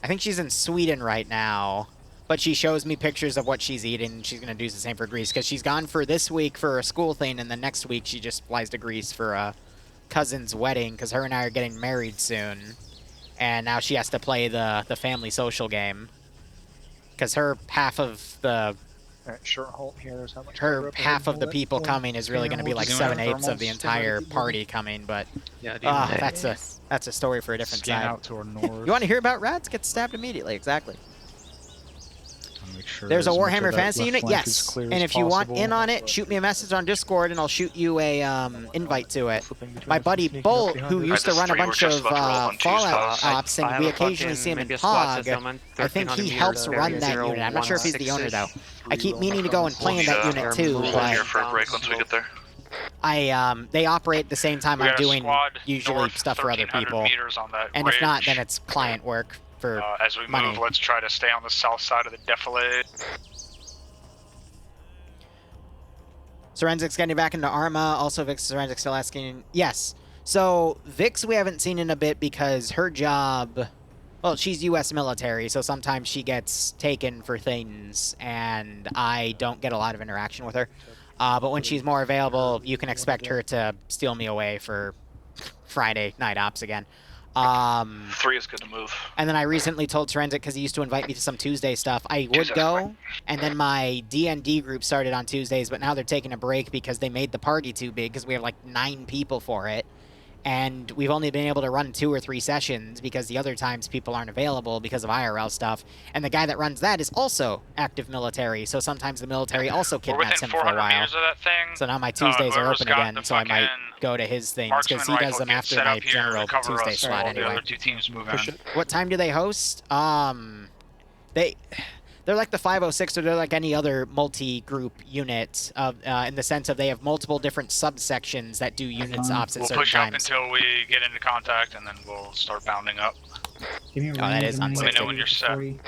I think she's in Sweden right now. But she shows me pictures of what she's eating, and she's going to do the same for Greece. Because she's gone for this week for a school thing, and then next week she just flies to Greece for a cousin's wedding, because her and I are getting married soon. And now she has to play the family social game. Because her half of the... Alright, short halt here is how much Her half of the people coming is really going to be like 7/8 of the entire party coming, but that's a story for a different Scan side. out to our north. You want to hear about rats? Get stabbed immediately, exactly. Make sure There's a as much of Warhammer that Fantasy left unit, flank is yes. clear And as if you want possible. in on it, shoot me a message on Discord, and I'll shoot you a invite to it. Flipping between My us and buddy sneaking up Bolt, behind who us. used to Alright, run a this is bunch three, we're of just about to roll on two Fallout spots. ops, and we occasionally see him in POG. I think he helps run that unit. I'm not sure if he's the owner, though. I keep meaning to go and play in that unit, too, Roll in but here for a break once we get there. they operate at the same time We I'm got a doing squad usually north, stuff for other 1,300 people. meters on that And if not, ridge. then it's client work for As we money. move, let's try to stay on the south side of the defilade. Sorenzic's getting back into Arma. Also, Vix Sorenzic still asking. Yes. So, Vix we haven't seen in a bit because her job... Well, she's U.S. military, so sometimes she gets taken for things, and I don't get a lot of interaction with her. But when she's more available, you can expect her to steal me away for Friday night ops again. 3 is good to move. And then I recently told Sorenzic, because he used to invite me to some Tuesday stuff, I would go, and then my D&D group started on Tuesdays, but now they're taking a break because they made the party too big, because we have like 9 people for it. And we've only been able to run 2 or 3 sessions because the other times people aren't available because of IRL stuff. And the guy that runs that is also active military, so sometimes the military also kidnaps him for a while. Meters of that thing. So now my Tuesdays are whoever's open got again, the so I might fucking go to his things, because marksman he does rifle them gets after set my up here to general cover Tuesday us slot while the anyway. other 2 teams move in. What time do they host? They're like the 506, or they're like any other multi-group unit in the sense of they have multiple different subsections that do units ops at We'll certain push up times. until we get into contact, and then we'll start bounding up. Give me a that is range, on Let me know when you're set. 40.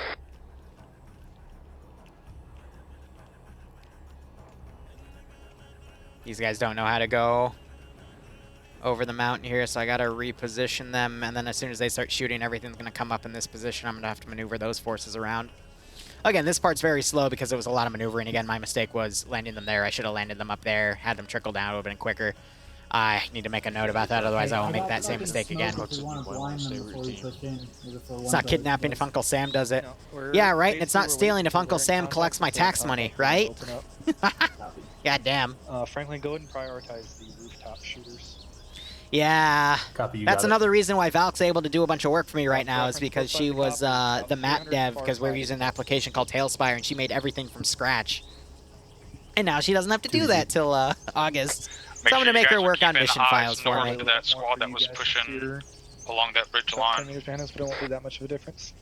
These guys don't know how to go over the mountain here, so I gotta reposition them, and then as soon as they start shooting, everything's gonna come up in this position. I'm gonna have to maneuver those forces around. Again, this part's very slow because it was a lot of maneuvering. Again, my mistake was landing them there. I should have landed them up there, had them trickle down, it would have been quicker. I need to make a note about that, otherwise I won't make that same mistake again. If we want to blind them before we push in, It's not kidnapping if Uncle Sam does it. Yeah, right? And it's not stealing if Uncle Sam collects my tax money, right? God damn. Franklin, go ahead and prioritize the rooftop shooters. Yeah, Copy, you that's got it. another reason why Valk's able to do a bunch of work for me right now, is because she was the map dev, because we're using an application called Tailspire, and she made everything from scratch. And now she doesn't have to do that till August. So I'm going to make her work on mission files for me. To that squad that was pushing along that ridge line. 10 meters behind us, but it won't be that much of a difference.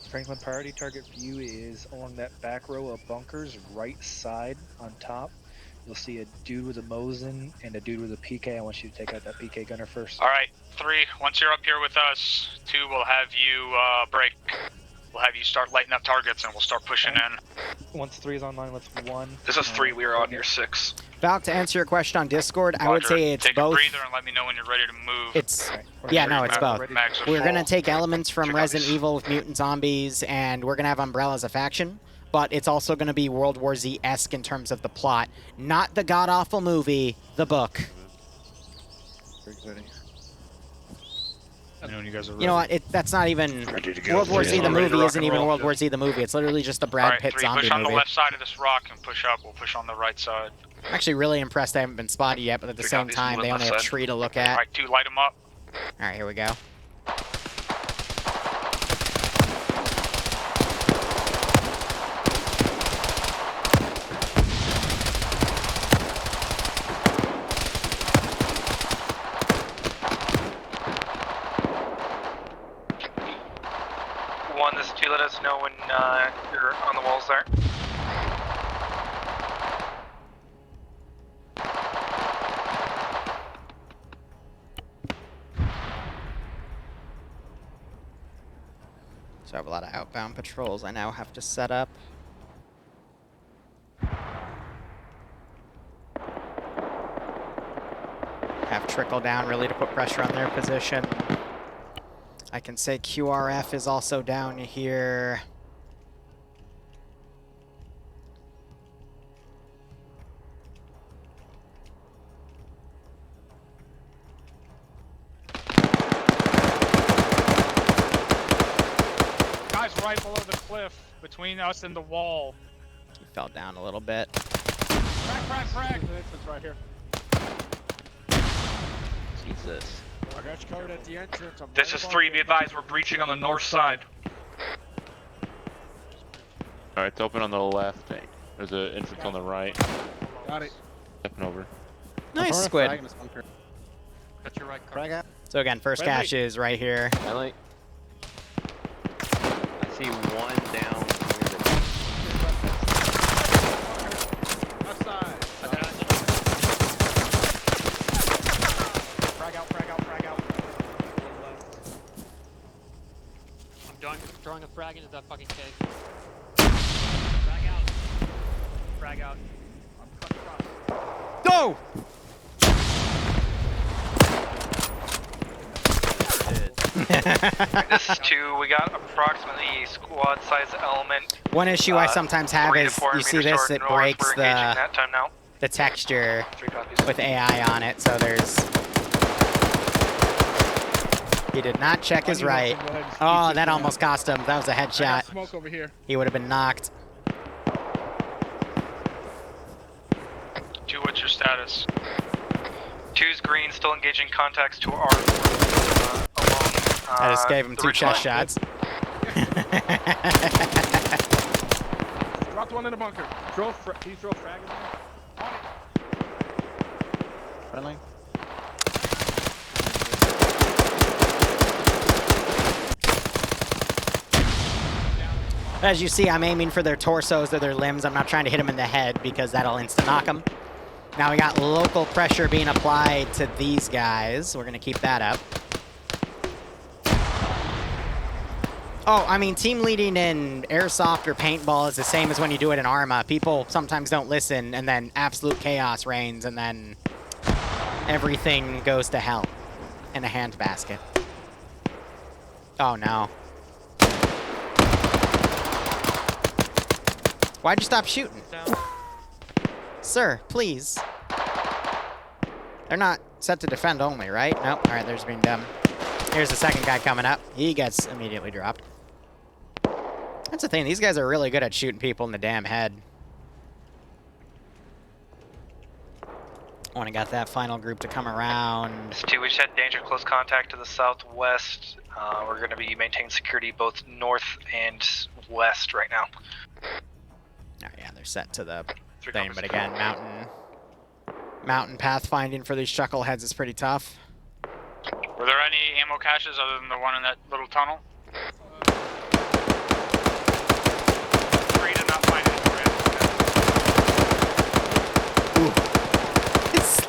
Franklin, priority target view is along that back row of bunkers, right side on top. You'll see a dude with a Mosin and a dude with a PK. I want you to take out that PK gunner first. Alright, 3, once you're up here with us, 2, we'll have you break. We'll have you start lighting up targets and we'll start pushing in. Once 3 is online, let's 1. This is 3, we are on your 6. Valk, to answer your question on Discord, I would Roger. say it's Take both. a breather and let me know when you're ready to move. It's yeah, no, it's both. Mags are We're full. gonna take elements from Check Resident copies. Evil with mutant zombies, and we're gonna have Umbrella as a faction. But it's also gonna be World War Z-esque in terms of the plot, not the god-awful movie, the book. I know when you guys are ready. You know what? That's not even Ready to go. World War Z Yeah, the ready to movie. rock Isn't and even roll. World War Z the movie. It's literally just the Brad Alright, Pitt 3, zombie push on movie. the left side of this rock and push up. We'll push on the right side. I'm actually really impressed I haven't been spotted yet, but at the 3 same copies, time, move they left only have side. tree to look at. Alright, 2, light them up. Alright, here we go. One, this 2, let us know when you're on the walls there. So I have a lot of outbound patrols I now have to set up. Have trickle down really to put pressure on their position. I can say QRF is also down here. Guys, right below the cliff, between us and the wall. He fell down a little bit. Frag! It's right here. Jesus. I got you covered at the entrance. I'm This right is above 3, you. be advised, we're breaching on the north side. Alright, it's open on the left. There's an entrance on the right. Got it. Stepping over. Nice squid. That's your right car. Frag out. So again, first Red light. cache is right here. I see one down near the outside. Frag out. I'm throwing a frag into that fucking cave. Frag out. Go! This is 2, we got approximately squad size element. One issue I sometimes have 3 to is, 4 you see meters this, north, it north. breaks We're engaging the that time now. texture 3 copies. with AI on it, so there's... He did not check his right. Oh, that almost cost him. That was a headshot. Smoke over here. He would have been knocked. 2, what's your status? 2's green, still engaging contacts to our along. I just gave him the 2 ridge chest line. shots. Dropped one in the bunker. Can you throw a frag in there? Friendly. As you see, I'm aiming for their torsos or their limbs. I'm not trying to hit them in the head because that'll insta-knock them. Now we got local pressure being applied to these guys. We're going to keep that up. Oh, I mean, team leading in airsoft or paintball is the same as when you do it in Arma. People sometimes don't listen, and then absolute chaos reigns, and then everything goes to hell in a handbasket. Oh, no. Why'd you stop shooting? Sir, please. They're not set to defend only, right? Nope. All right, there's being dumb. Here's the second guy coming up. He gets immediately dropped. That's the thing. These guys are really good at shooting people in the damn head. I want to get that final group to come around. This 2, we just had danger close contact to the southwest. We're going to be maintaining security both north and west right now. Oh, yeah, they're set to the 3 thing, copies. but again, mountain pathfinding for these chuckleheads is pretty tough. Were there any ammo caches other than the one in that little tunnel? 3 did not find any. Ooh.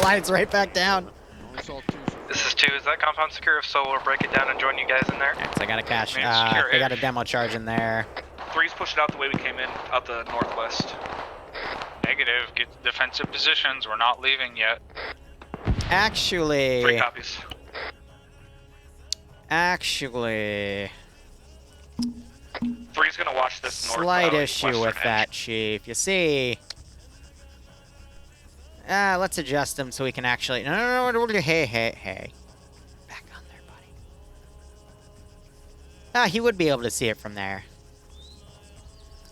slides right back down. Only saw 2 so This far. is 2. Is that compound secure? If so, we'll break it down and join you guys in there. So I got a cash. I mean, it's secure They got a ish. demo charge in there. 3's pushing out the way we came in, out the northwest. Negative. Get to defensive positions. We're not leaving yet. Actually. 3 copies. Actually. 3's gonna watch this north. Slight issue western with edge. that, Chief. You see. Let's adjust him so we can actually. No. Hey. Back on there, buddy. He would be able to see it from there.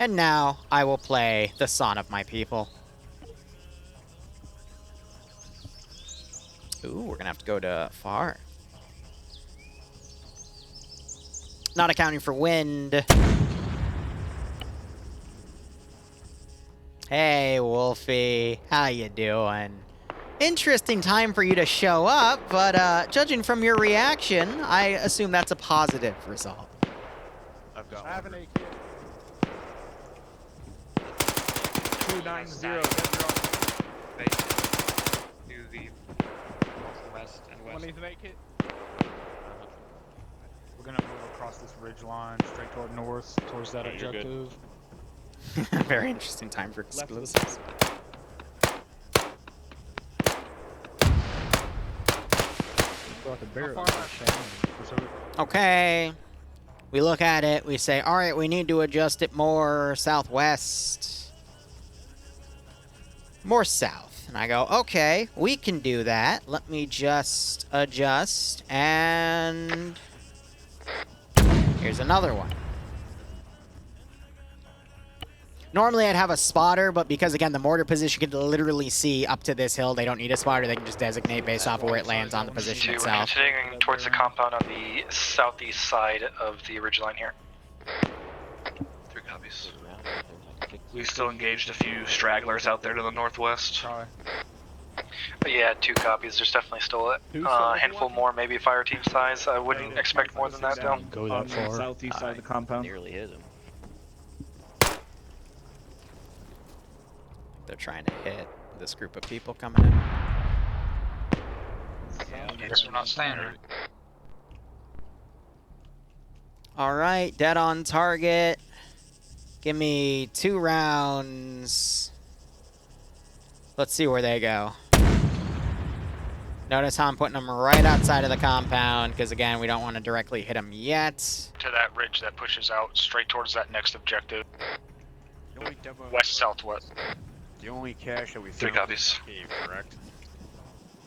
And now I will play the son of my people. Ooh, we're gonna have to go to far. Not accounting for wind. Hey, Wolfie. How you doing? Interesting time for you to show up, but judging from your reaction, I assume that's a positive result. I've got. I have an AK. 290. To the west and west. One needs an AK. We're gonna move across this ridge line straight toward north, towards that Yeah, you're good. objective. Very interesting time for explosives. Okay. We look at it, we say, all right, we need to adjust it more southwest. More south. And I go, okay, we can do that. Let me just adjust. And here's another one. Normally I'd have a spotter, but because, again, the mortar position can literally see up to this hill, they don't need a spotter. They can just designate based off of where it lands on the position We're itself. continuing towards the compound on the southeast side of the ridge line here. 3 copies. We still engaged a few stragglers out there to the northwest. But yeah, 2 copies. There's definitely still a handful more, maybe fire team size. I wouldn't expect more than that, though. Go that far. Southeast side of the compound. Nearly hit him. They're trying to hit this group of people coming in. Yeah, I guess we're not standard. All right, dead on target. Give me 2 rounds. Let's see where they go. Notice how I'm putting them right outside of the compound, because again, we don't want to directly hit them yet. To that ridge that pushes out straight towards that next objective. The only demo, West-southwest. The only cache that we 3 found copies. in the cave, correct?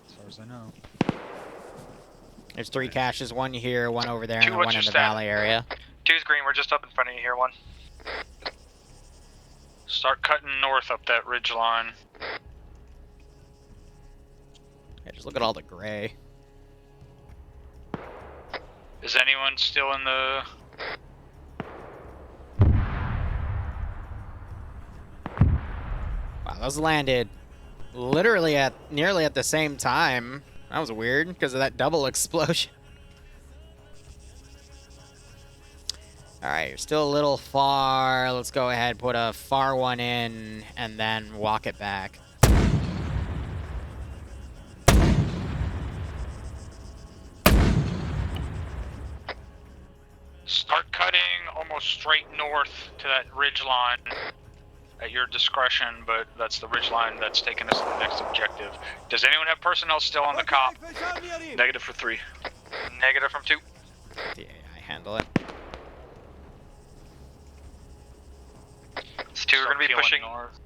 As far as I know. There's 3 caches, one here, one over there, and 2, then what's one your in the stat? valley area. 2's green. We're just up in front of you here. 1. Start cutting north up that ridge line. Yeah, just look at all the gray. Is anyone still in the... Wow, those landed literally nearly at the same time. That was weird because of that double explosion. All right, you're still a little far. Let's go ahead, put a far one in, and then walk it back. Start cutting almost straight north to that ridge line at your discretion, but that's the ridge line that's taking us to the next objective. Does anyone have personnel still on the cop? Negative for 3. Negative from 2. Yeah, I handle it. It's 2. We're going to be Peeling pushing north.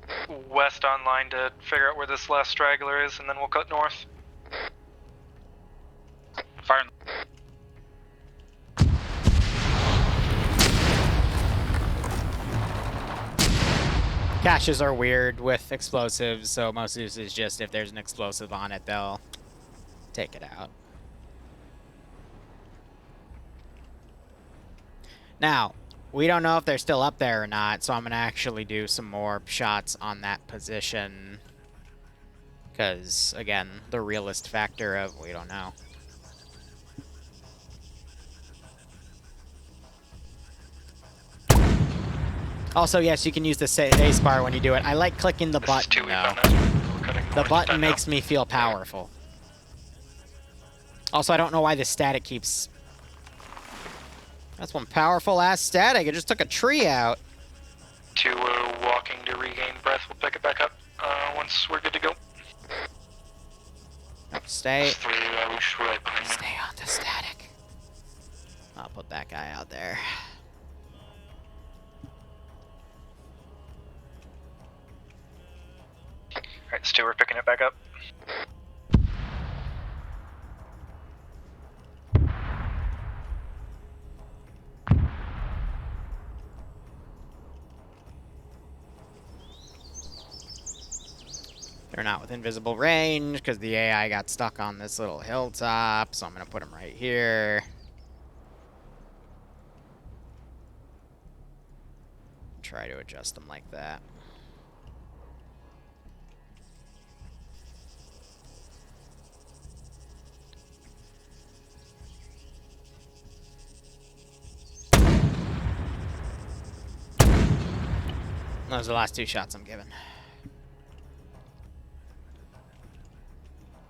west online to figure out where this last straggler is, and then we'll cut north. Fire. Caches are weird with explosives, so most of this is just if there's an explosive on it, they'll take it out. Now, we don't know if they're still up there or not, so I'm going to actually do some more shots on that position. Because, again, the realist factor of we don't know. Also, yes, you can use the space bar when you do it. I like clicking the button, though. The button makes me feel powerful. Also, I don't know why the static keeps... That's one powerful-ass static. It just took a tree out. 2 walking to regain breath. We'll pick it back up once we're good to go. Stay. 3, right behind you. Stay on the static. I'll put that guy out there. Alright, Stu, we're picking it back up. They're not within visible range because the AI got stuck on this little hilltop, so I'm going to put them right here. Try to adjust them like that. Those are the last 2 shots I'm giving.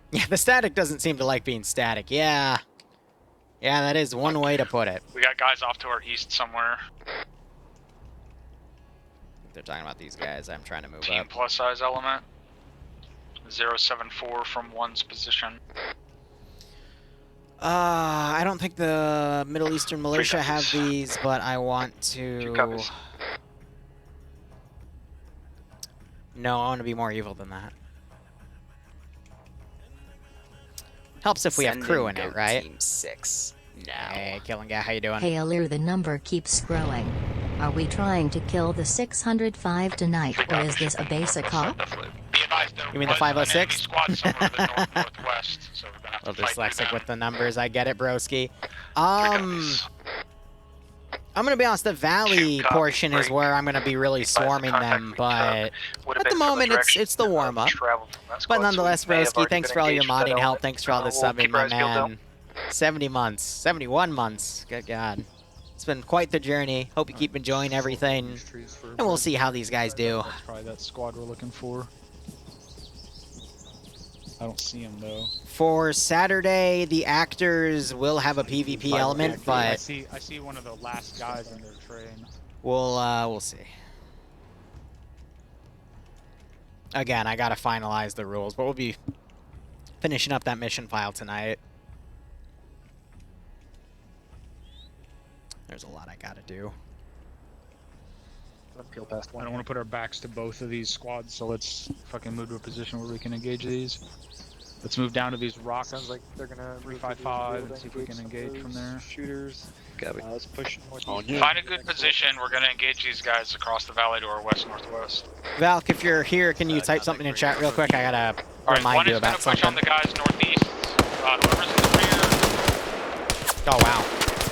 Yeah, the static doesn't seem to like being static. Yeah. Yeah, that is one way to put it. We got guys off to our east somewhere. They're talking about these guys. I'm trying to move Team up. plus size element. 074 from 1's position. I don't think the Middle Eastern militia have these, but I want to... No, I want to be more evil than that. Helps if we have crew in it, right? Team 6. No. Hey, Killing Guy, how you doing? Hey Liru, the number keeps growing. Are we trying to kill the 605 tonight, or is this a basic call? You mean the 506? Squad somewhere to the northwest, so we're gonna have Well, to fight through dyslexic them. with the numbers, I get it, broski. I'm gonna be honest, the valley portion is where I'm gonna be really swarming them, but at the moment it's the warm-up. But nonetheless, broski, thanks for all your modding help, thanks for all the subbing, my man. 70 months, 71 months, good God. It's been quite the journey. Hope you keep enjoying everything, and we'll see how these guys do. That's probably that squad we're looking for. I don't see him though. For Saturday, the actors will have a PvP element, I but see one of the last guys in their train. we'll see. Again, I gotta finalize the rules, but we'll be finishing up that mission file tonight. There's a lot I gotta do. Peel past one. I don't want to put our backs to both of these squads, so let's fucking move to a position where we can engage these. Let's move down to these rocks. Sounds like they're gonna 355 and see if we can engage from there. Shooters. Let's push north. Find a good position. We're gonna engage these guys across the valley to our west-northwest. Valk, if you're here, can you type something in chat real quick? I gotta remind you about One is gonna push on something. the guys northeast. Whoever's in the rear. Oh wow.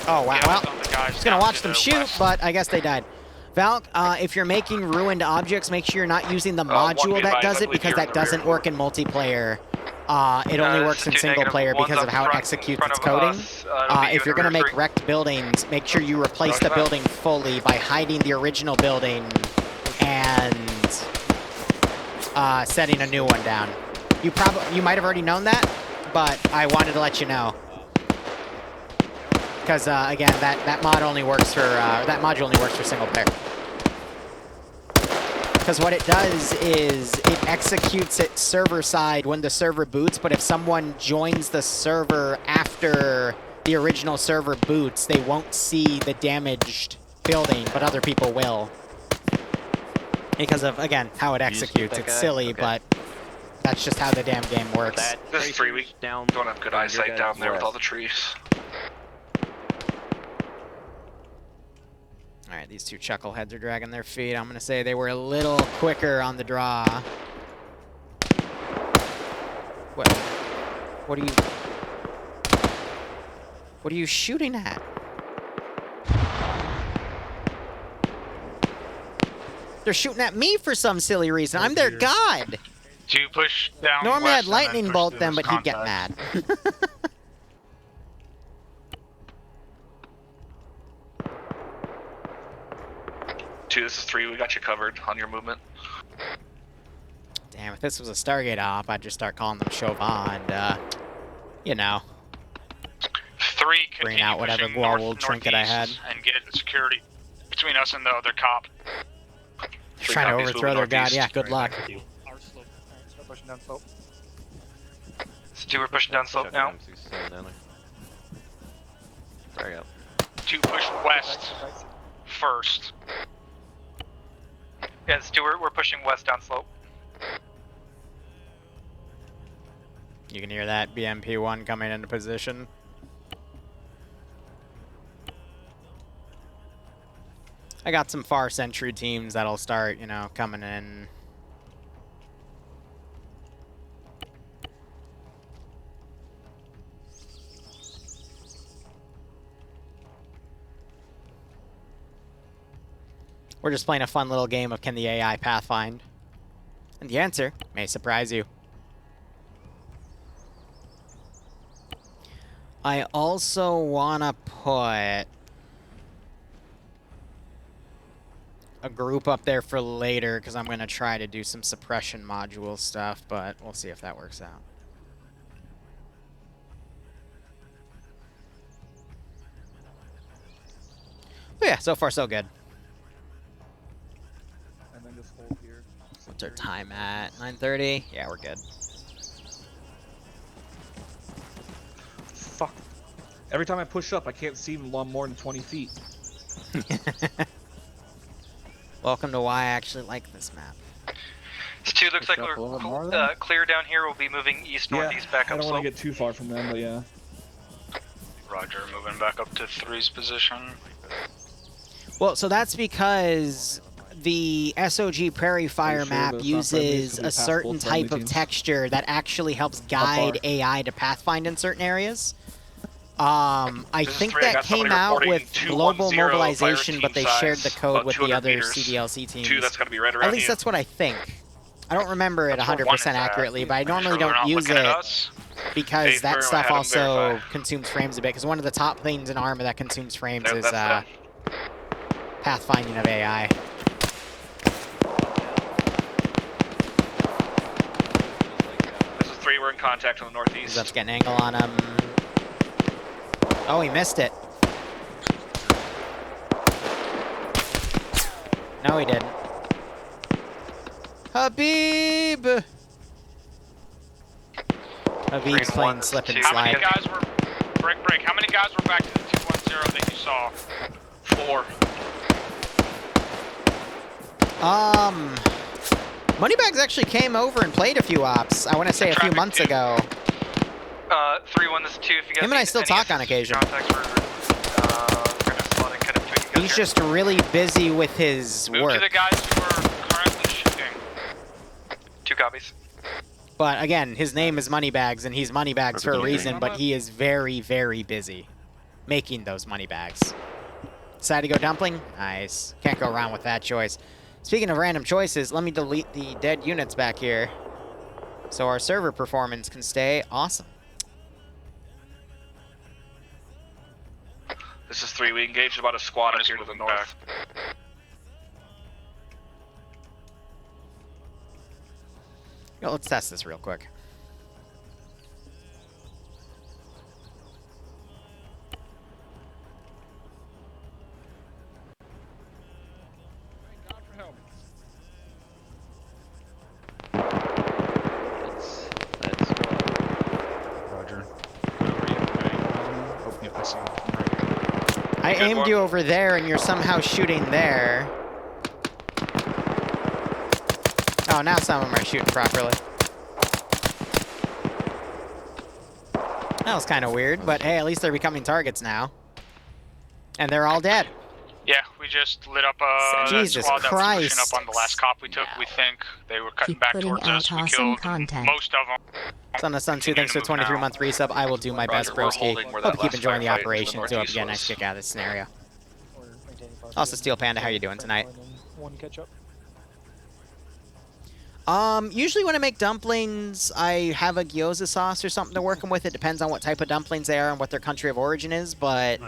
Oh wow. Well, guys just gonna watch them shoot, but I guess they died. Valk, if you're making ruined objects, make sure you're not using the module that does it, because that doesn't work in multiplayer. It only works in single player because of how it executes its coding. If you're gonna make wrecked buildings, make sure you replace the building fully by hiding the original building and setting a new one down. You might have already known that, but I wanted to let you know. Because again, that mod only works for that module only works for single player. Because what it does is it executes it server side when the server boots, but if someone joins the server after the original server boots, they won't see the damaged building, but other people will. Because of, again, how it executes. It's silly, but that's just how the damn game works. This is 3 weeks down. Don't have good eyesight down there with all the trees. Alright, these two chuckleheads are dragging their feet. I'm going to say they were a little quicker on the draw. What are you shooting at? They're shooting at me for some silly reason. I'm their god. Do you push down Normally west I'd lightning and then bolt push them, through but those he'd get mad. contacts? Two, this is 3. We got you covered on your movement. Damn, if this was a Stargate op, I'd just start calling them Chauvin and, you know, 3, bring out whatever Guarwold trinket I had. And get security between us and the other cop. Trying to overthrow their god, yeah, good luck. Our slope. Alright, start pushing down slope. So 2, we're pushing down slope now. Sorry, up. 2, push west first. Yeah, Stuart, we're pushing west down slope. You can hear that BMP-1 coming into position. I got some far sentry teams that'll start, you know, coming in. We're just playing a fun little game of can the AI pathfind? And the answer may surprise you. I also want to put a group up there for later because I'm going to try to do some suppression module stuff, but we'll see if that works out. But yeah, so far so good. And then just hold here. What's our time at? 9:30? Yeah, we're good. Fuck. Every time I push up, I can't see more than 20 feet. Welcome to why I actually like this map. So 2, looks like we're clear down here. We'll be moving east-northeast back up I don't slope. want to get too far from them, but yeah. Roger, moving back up to 3's position. Well, so that's because the SOG Prairie Fire map uses a certain type of texture that actually helps guide AI to pathfind in certain areas. I think that came out with global mobilization, but they shared the code with the other CDLC teams. 2, that's gotta be right around At least that's what I think. I don't remember it 100% accurately, but I normally don't use it because that stuff also consumes frames a bit, because one of the top things in Arma that consumes frames is pathfinding of AI. This is 3, we're in contact on the northeast. Let's get an angle on him. Oh, he missed it. No, he didn't. Habib! Habib's playing slip and How slide. many guys were... Break. How many guys were back to the 210 that you saw? 4. Moneybags actually came over and played a few ops, I want to say a few months ago. 3-1, this is 2. If you guys Him and I still talk on occasion. He's just really busy with his Move work. to the guys who are currently shooting. 2 copies. But again, his name is Moneybags, and he's Moneybags for a reason, but he is very, very busy making those Moneybags. Decided to go dumpling? Nice. Can't go wrong with that choice. Speaking of random choices, let me delete the dead units back here so our server performance can stay awesome. This is 3. We engaged about a squad up here to the north. Yo, let's test this real quick. God for help. Roger. Oh, yep, I see him. I aimed you over there, and you're somehow shooting there. Oh, now some of them are shooting properly. That was kind of weird, but hey, at least they're becoming targets now. And they're all dead. Yeah, we just lit up a Jesus squad that was pushing Christ. up on the last cop we took. We think they were cutting Keep back putting towards out us. We awesome killed content. most of them. Son of Sun 2, thanks for the 23-month resub. I will do my best, we're broski. holding where Hope that you keep last enjoying the firefight in the operation, too. Hope you northeast get a nice was. kick out of this scenario. Also, Steel Panda, how you doing tonight? One catch up. Usually when I make dumplings, I have a gyoza sauce or something to work them with. It depends on what type of dumplings they are and what their country of origin is, but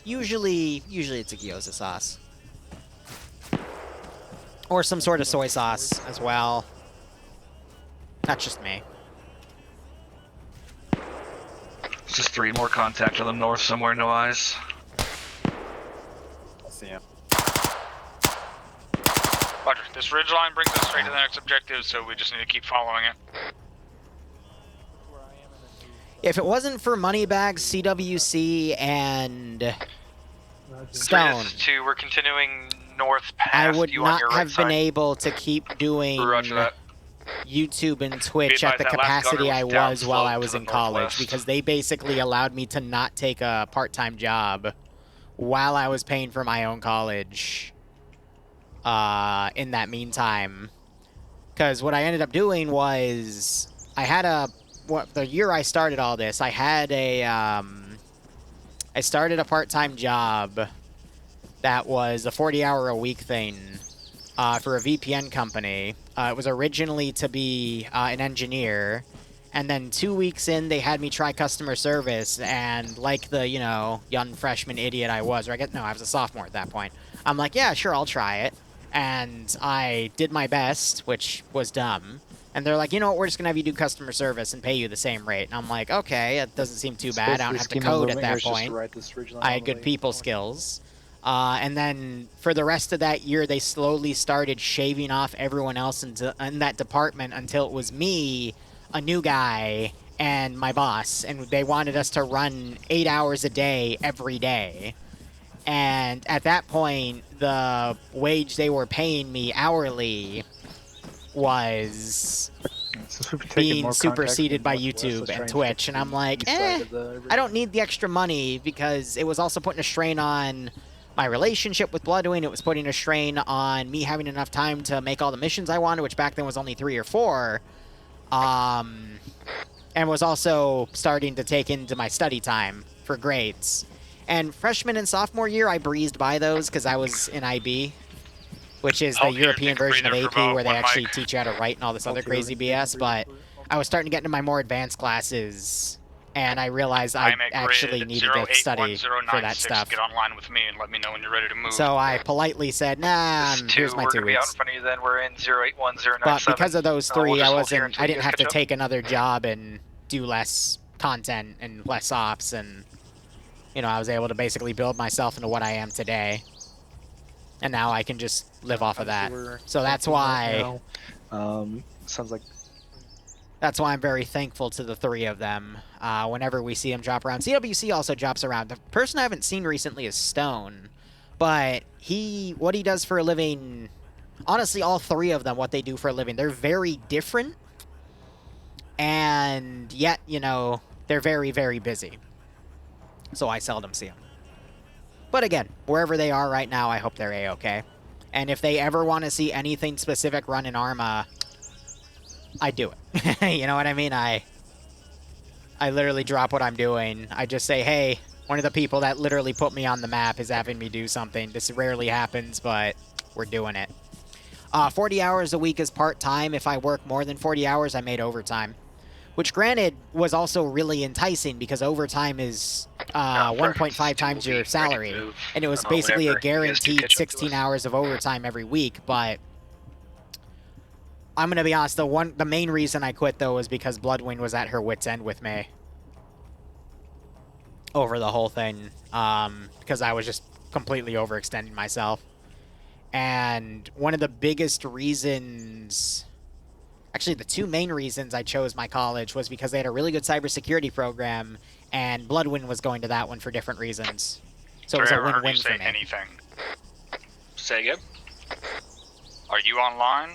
usually it's a gyoza sauce. Or some sort of soy sauce as well. Not just me. It's just 3 more contact on the north somewhere, no eyes. I see him. Roger. This ridge line brings us straight to the next objective, so we just need to keep following it. If it wasn't for Moneybags, CWC, and Stone, 2, we're continuing north past I would you on not your right have been side. able to keep doing Roger that. YouTube and Twitch at the advised that last capacity gunner I was down was while slope I to was the in college, northwest. because they basically allowed me to not take a part-time job while I was paying for my own college in that meantime. Because what I ended up doing was I had the year I started all this, I had I started a part-time job that was a 40-hour-a-week thing for a VPN company. It was originally to be an engineer, and then 2 weeks in, they had me try customer service, and like the, you know, young freshman idiot I was, or I was a sophomore at that point, I'm like, yeah, sure, I'll try it. And I did my best, which was dumb. And they're like, you know what, we're just going to have you do customer service and pay you the same rate. And I'm like, okay, that doesn't seem too bad. I don't have to code at that point. I had good people skills. And then for the rest of that year, they slowly started shaving off everyone else in that department until it was me, a new guy, and my boss. And they wanted us to run 8 hours a day every day. And at that point, the wage they were paying me hourly was being superseded by YouTube and Twitch. And I'm like, I don't need the extra money, because it was also putting a strain on my relationship with Bloodwing. It was putting a strain on me having enough time to make all the missions I wanted, which back then was only 3 or 4. And was also starting to take into my study time for grades. And freshman and sophomore year, I breezed by those because I was in IB, which is the European version of AP, where they actually teach you how to write and all this other crazy BS. But I was starting to get into my more advanced classes, and I realized I actually needed to study for that stuff. Get online with me and let me know when you're ready to move. So I politely said, nah, here's my 2 We're going to be out weeks. in front of you then. We're in 081097. But because of those 3, we'll I just hold here wasn't. until I you didn't guys have to catch up. take another job and do less content and less ops, and you know, I was able to basically build myself into what I am today. And now I can just live off of that. So that's why. Sounds like. That's why I'm very thankful to the 3 of them. Whenever we see them drop around, CWC also drops around. The person I haven't seen recently is Stone, but what he does for a living. Honestly, all 3 of them, what they do for a living, they're very different, and yet, you know, they're very, very busy. So I seldom see them. But again, wherever they are right now, I hope they're A-okay. And if they ever want to see anything specific run in Arma, I do it. You know what I mean? I literally drop what I'm doing. I just say, hey, one of the people that literally put me on the map is having me do something. This rarely happens, but we're doing it. 40 hours a week is part-time. If I work more than 40 hours, I made overtime. Which, granted, was also really enticing, because overtime is 1.5 times your salary. And it was basically a guaranteed 16 hours of overtime every week, but I'm going to be honest, the main reason I quit, though, was because Bloodwing was at her wit's end with me over the whole thing, because I was just completely overextending myself. And one of the biggest reasons, actually the 2 main reasons I chose my college, was because they had a really good cybersecurity program, and Bloodwing was going to that one for different reasons. So it was a win-win for me. Anything. Say again? Are you online?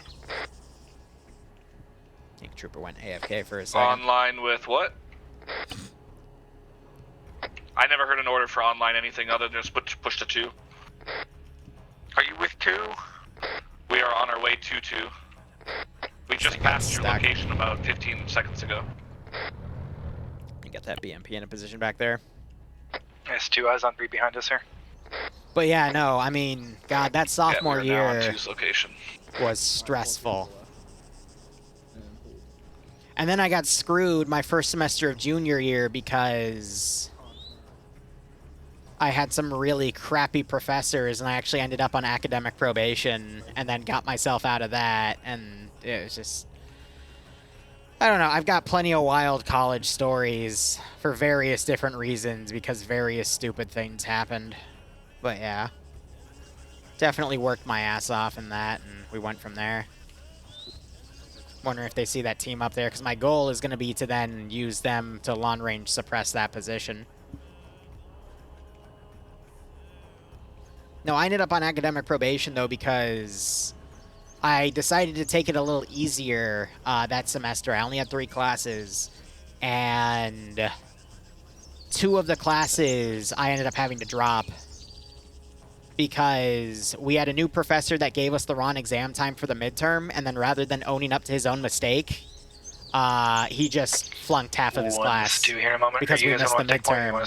I think Trooper went AFK for a second. Online with what? I never heard an order for online anything other than just push to 2. Are you with 2? We are on our way to 2. We just passed your location about 15 seconds ago. You got that BMP in a position back there. Yes, 2 eyes on 3 behind us here. But yeah, no, I mean, God, that sophomore we're now on year 2's location. was stressful. And then I got screwed my first semester of junior year because I had some really crappy professors, and I actually ended up on academic probation and then got myself out of that, and it was just... I don't know. I've got plenty of wild college stories for various different reasons because various stupid things happened. But yeah. Definitely worked my ass off in that, and we went from there. Wondering if they see that team up there, because my goal is going to be to then use them to long-range suppress that position. No, I ended up on academic probation, though, because I decided to take it a little easier that semester. I only had 3 classes, and 2 of the classes I ended up having to drop because we had a new professor that gave us the wrong exam time for the midterm, and then rather than owning up to his own mistake, he just flunked half of his class because we missed the midterm.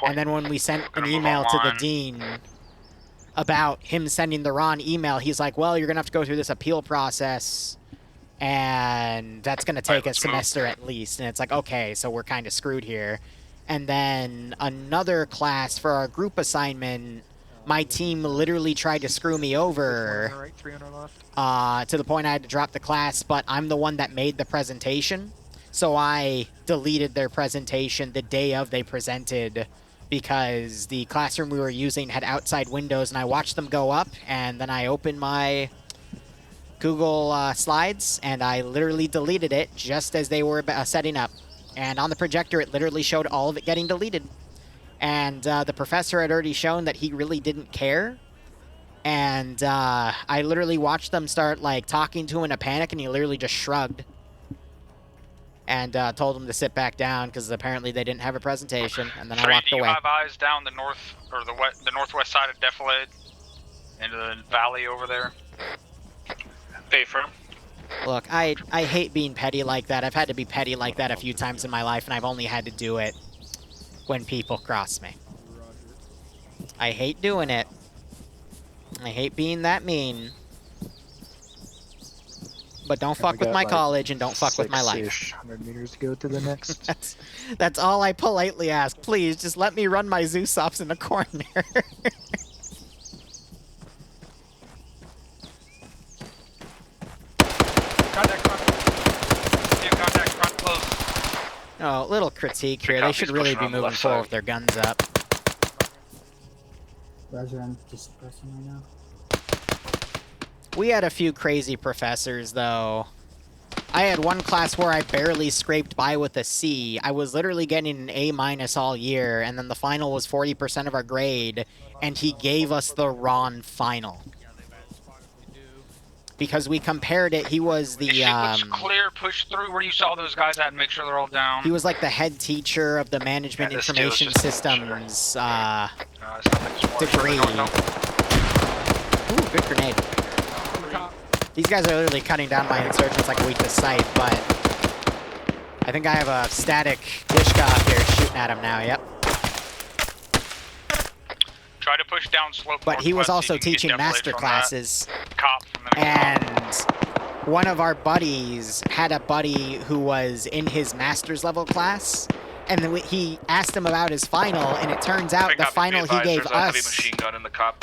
And then when we sent an email to the dean about him sending the wrong email, he's like, well, you're going to have to go through this appeal process, and that's going to take a semester at least. And it's like, okay, so we're kind of screwed here. And then another class for our group assignment, my team literally tried to screw me over to the point I had to drop the class, but I'm the one that made the presentation. So I deleted their presentation the day of they presented because the classroom we were using had outside windows, and I watched them go up, and then I opened my Google Slides, and I literally deleted it just as they were setting up. And on the projector, it literally showed all of it getting deleted. And the professor had already shown that he really didn't care. And I literally watched them start, like, talking to him in a panic, and he literally just shrugged. And told them to sit back down, because apparently they didn't have a presentation. And then I walked away. Do you have eyes down the north, or the northwest side of Defilade? Into the valley over there? Pay for him. Look, I hate being petty like that. I've had to be petty like that a few times in my life, and I've only had to do it when people cross me. I hate doing it. I hate being that mean. But don't fuck with my college and don't fuck with my life. 100 meters to go to the next. That's all I politely ask. Please, just let me run my Zeus ops in the corner. Contact front close. Oh, little critique here. They should really be moving forward with their guns up. Roger, I'm just suppressing right now. We had a few crazy professors, though. I had one class where I barely scraped by with a C. I was literally getting an A- all year, and then the final was 40% of our grade, and he gave us the wrong final. Because we compared it, he was the, clear, push through where you saw those guys at and make sure they're all down. He was like the head teacher of the Management Information Systems, degree. Ooh, good grenade. These guys are literally cutting down my insurgents like a weakness sight, but I think I have a static Dishka up here shooting at him now, yep. Try to push down slope. But he was also teaching master classes, and one of our buddies had a buddy who was in his master's level class, and then he asked him about his final, and it turns out the final he gave us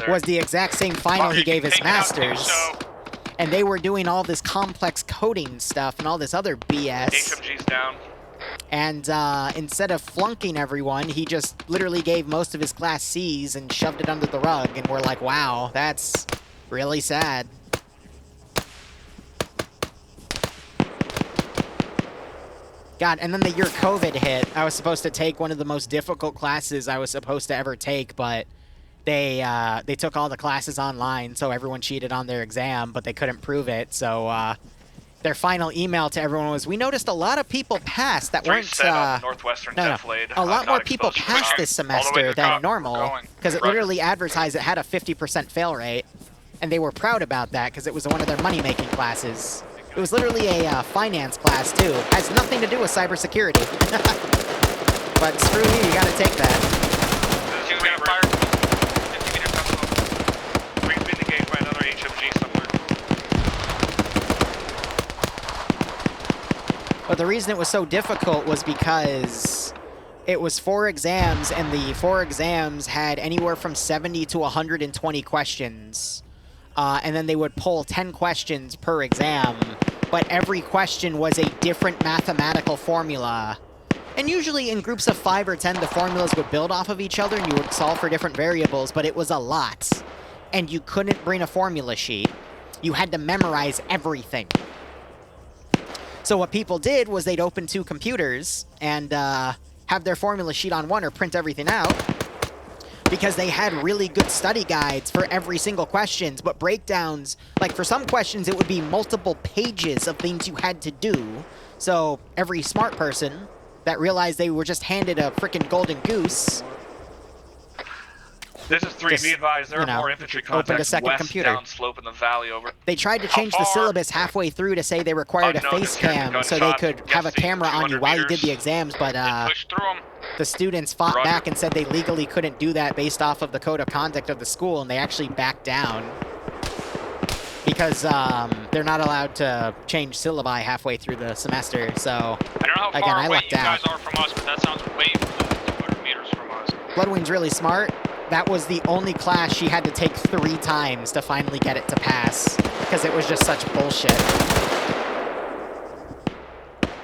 was the exact same final he gave his master's. And they were doing all this complex coding stuff and all this other BS. HMG's down. And instead of flunking everyone, he just literally gave most of his class C's and shoved it under the rug. And we're like, wow, that's really sad. God, and then the year COVID hit. I was supposed to take one of the most difficult classes I was supposed to ever take, but they took all the classes online, so everyone cheated on their exam, but they couldn't prove it. So their final email to everyone was, we noticed a lot of people passed that weren't... a lot more people passed this semester than normal, because it literally advertised it had a 50% fail rate, and they were proud about that because it was one of their money-making classes. It was literally a finance class, too. Has nothing to do with cybersecurity. But screw you gotta take that. But the reason it was so difficult was because it was 4 exams, and the 4 exams had anywhere from 70 to 120 questions. And then they would pull 10 questions per exam. but every question was a different mathematical formula. And usually in groups of 5 or 10, the formulas would build off of each other and you would solve for different variables, but it was a lot. And you couldn't bring a formula sheet. You had to memorize everything. So what people did was they'd open 2 computers and have their formula sheet on one or print everything out, because they had really good study guides for every single questions, but breakdowns, like for some questions, it would be multiple pages of things you had to do. So every smart person that realized they were just handed a freaking golden goose. This is 3. Be advised, there are more infantry contacts west down slope in the valley over. They tried to change the syllabus halfway through to say they required a face cam so they could have a camera on you while you did the exams, but the students fought back and said they legally couldn't do that based off of the code of conduct of the school, and they actually backed down. Because they're not allowed to change syllabi halfway through the semester, so I don't know how again, far I away lucked you out. guys are from us, but that sounds way more than 200 meters from us. Bloodwing's really smart. That was the only class she had to take 3 times to finally get it to pass, because it was just such bullshit.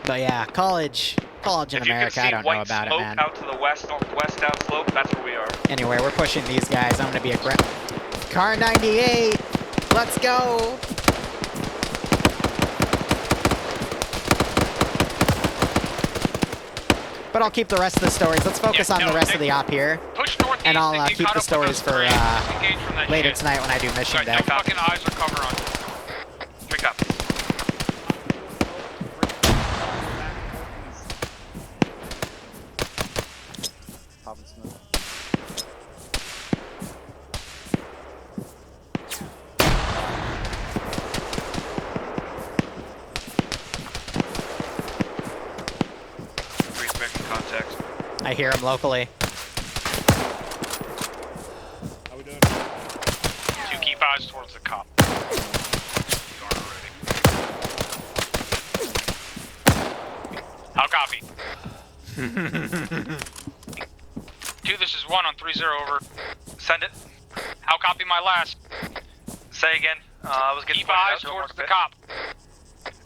But yeah, college in America, I don't know about it, man. Out to the west, northwest down slope, that's where we are. Anyway, we're pushing these guys. I'm gonna be a Car 98, let's go! But I'll keep the rest of the stories. Let's focus on the rest of the op here. Push northeast and I'll keep the up stories for later tonight when I do mission right, deck. no fucking eyes are cover on. 3 copies. I hear him locally. How we doing? 2 keep eyes towards the cop. I'll copy. 2, this is 1 on 3-0 over. Send it. I'll copy my last. Say again. I was getting keep eyes towards the cop.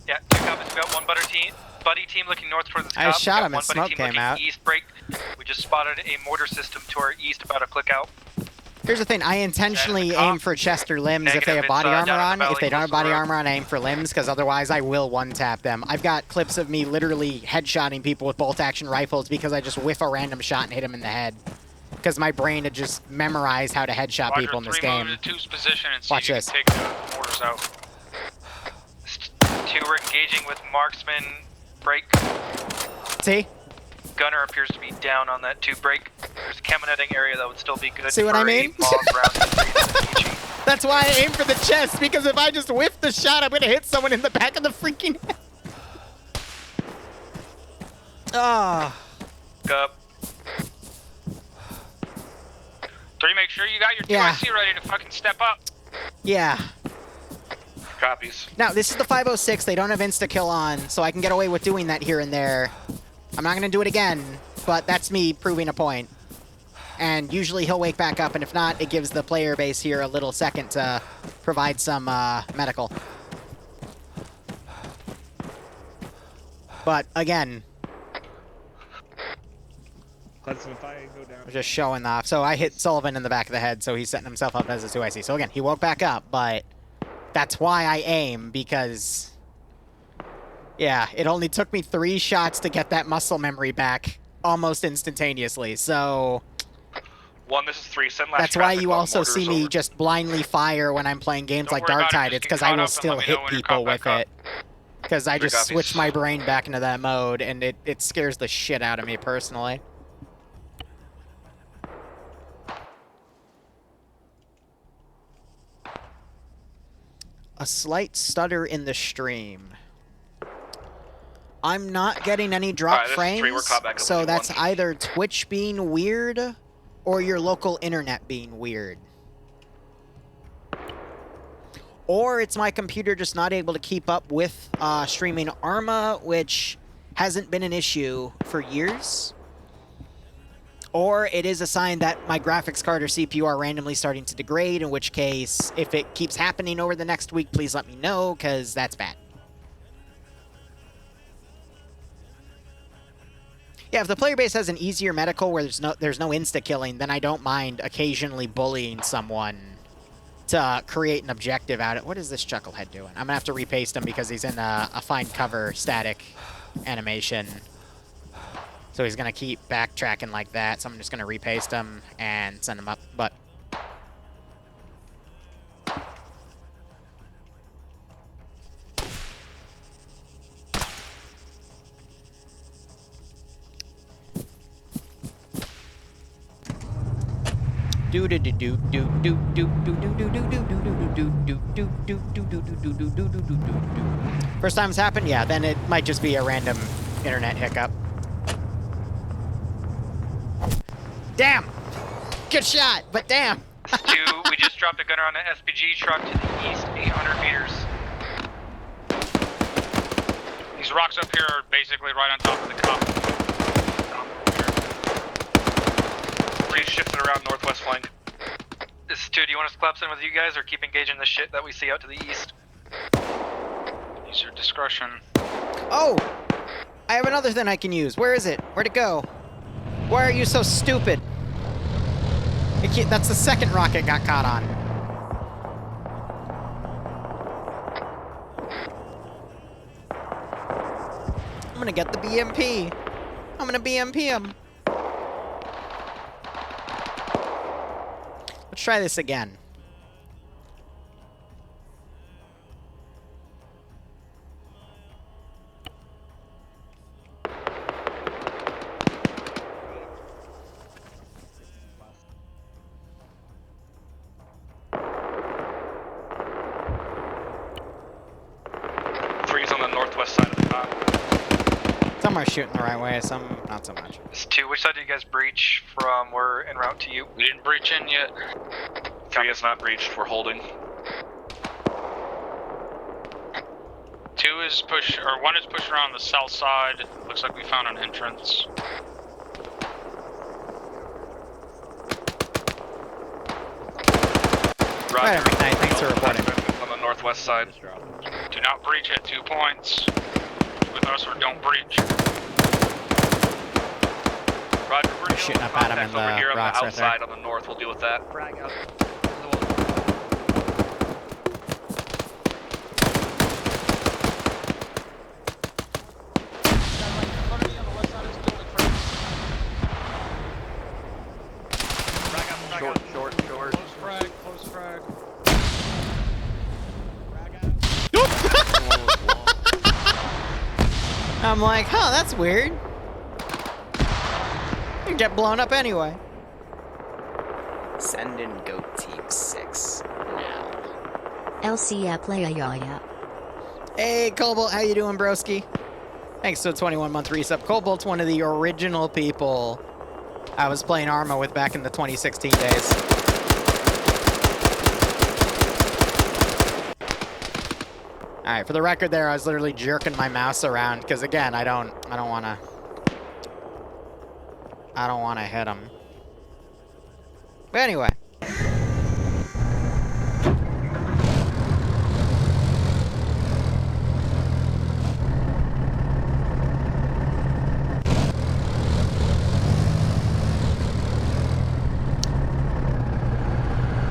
Yeah, 2 copies. We got 1 buddy team looking north towards the I cop. shot him and smoke came out. East break. We just spotted a mortar system to our east, about a click out. Here's the thing, I intentionally aim for chest or limbs if they have body armor on. If they don't have body armor on, I aim for limbs, because otherwise I will one-tap them. I've got clips of me literally headshotting people with bolt-action rifles because I just whiff a random shot and hit them in the head. Because my brain had just memorized how to headshot people in this game. Move to 2's position and see Watch if this. you can take the mortars out. 2, we're engaging with marksman. Break. See? Gunner appears to be down on that 2 break. There's a caminetting area that would still be good. See what I mean? That's why I aim for the chest, because if I just whiff the shot, I'm gonna hit someone in the back of the freaking head. Ah. Up. 3, make sure you got your 2IC ready to fucking step up. Yeah. Copies. Now, this is the 506. They don't have insta-kill on, so I can get away with doing that here and there. I'm not going to do it again, but that's me proving a point. And usually he'll wake back up, and if not, it gives the player base here a little second to provide some medical. But, again, Hudson, if I go down... I'm just showing off. So I hit Sullivan in the back of the head, so he's setting himself up as a 2IC. So again, he woke back up, but that's why I aim, because... yeah, it only took me 3 shots to get that muscle memory back almost instantaneously, so... 1, this is 3. Send last that's why you also see me just blindly fire when I'm playing games like Darktide. It's because I will still hit people with it. Because I just switch my brain back into that mode, and it scares the shit out of me personally. A slight stutter in the stream. I'm not getting any drop frames, so that's either Twitch being weird or your local internet being weird. Or it's my computer just not able to keep up with streaming Arma, which hasn't been an issue for years. Or it is a sign that my graphics card or CPU are randomly starting to degrade, in which case, if it keeps happening over the next week, please let me know, because that's bad. Yeah, if the player base has an easier medical where there's no insta-killing, then I don't mind occasionally bullying someone to create an objective out of it. What is this chucklehead doing? I'm going to have to repaste him because he's in a find cover static animation. So he's going to keep backtracking like that, so I'm just going to repaste him and send him up. But first time it's happened? Yeah, then it might just be a random internet hiccup. Damn! Good shot, but damn! We just dropped a gunner on an SPG truck to the east, 800 meters. These rocks up here are basically right on top of the cup. Please shift it around northwest flank. This is 2. Do you want us to collapse in with you guys or keep engaging the shit that we see out to the east? Use your discretion. Oh! I have another thing I can use. Where is it? Where'd it go? Why are you so stupid? That's the second rocket got caught on. I'm gonna get the BMP. I'm gonna BMP him. Let's try this again. Three's on the northwest side of the map. Some are shooting the right way, some not so much. This is 2. Which side did you guys breach from? We're en route to you. We didn't breach in yet. 3 has not breached. We're holding. 2 is push, or 1 is pushing around the south side. Looks like we found an entrance. Roger. Right, thanks for reporting. On the northwest side. Do not breach at 2 points. With us or don't breach. Roger, we're shooting up at him in the over here on rocks the right there. outside on the north. We'll deal with that. Frag out. Short. Close frag. I'm like, huh, that's weird. You get blown up anyway. Send in Goat Team 6 now. LCA playa yaya. Hey, Cobalt, how you doing, broski? Thanks to a 21-month resub. Cobalt's one of the original people I was playing Arma with back in the 2016 days. All right, for the record there, I was literally jerking my mouse around because again, I don't want to hit him. But anyway.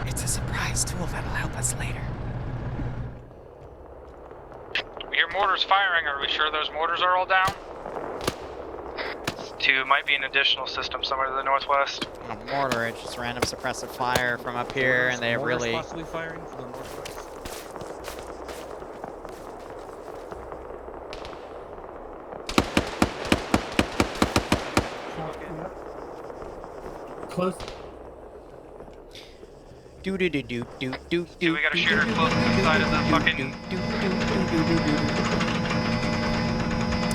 It's a surprise tool that'll help us later. We hear mortars firing. Are we sure those mortars are all down? 2 might be an additional system somewhere to the northwest. A mortar, it's just random suppressive fire from up here, and they have really... possibly firing for the northwest. Close. We got a shooter close to the side of the fucking...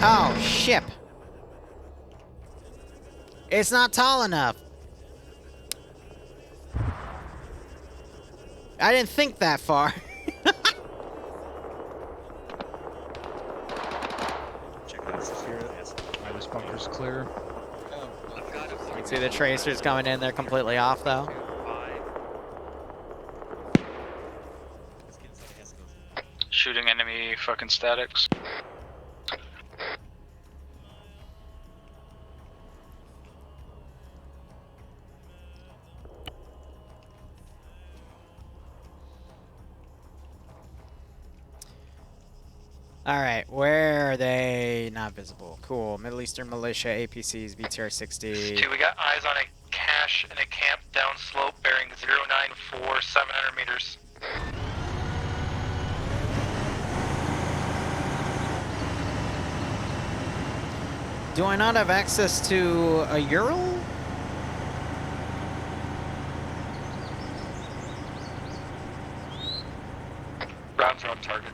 Oh, ship. It's not tall enough. I didn't think that far. Check this here. Alright, this bunker's clear. You can see the tracers coming in. They're completely off, though. Shooting enemy fucking statics. Alright, where are they? Not visible. Cool. Middle Eastern Militia, APCs, BTR 60. Dude, we got eyes on a cache in a camp downslope bearing 094, 700 meters. Do I not have access to a Ural? Rounds are on target.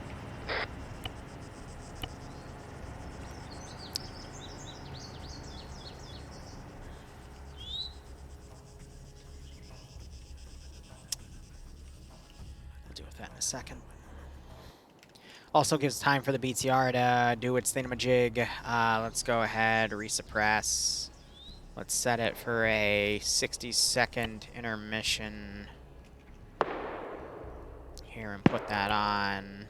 I'll deal with that in a second. Also gives time for the BTR to do its thingamajig. Let's go ahead, resuppress. Let's set it for a 60-second intermission here and put that on.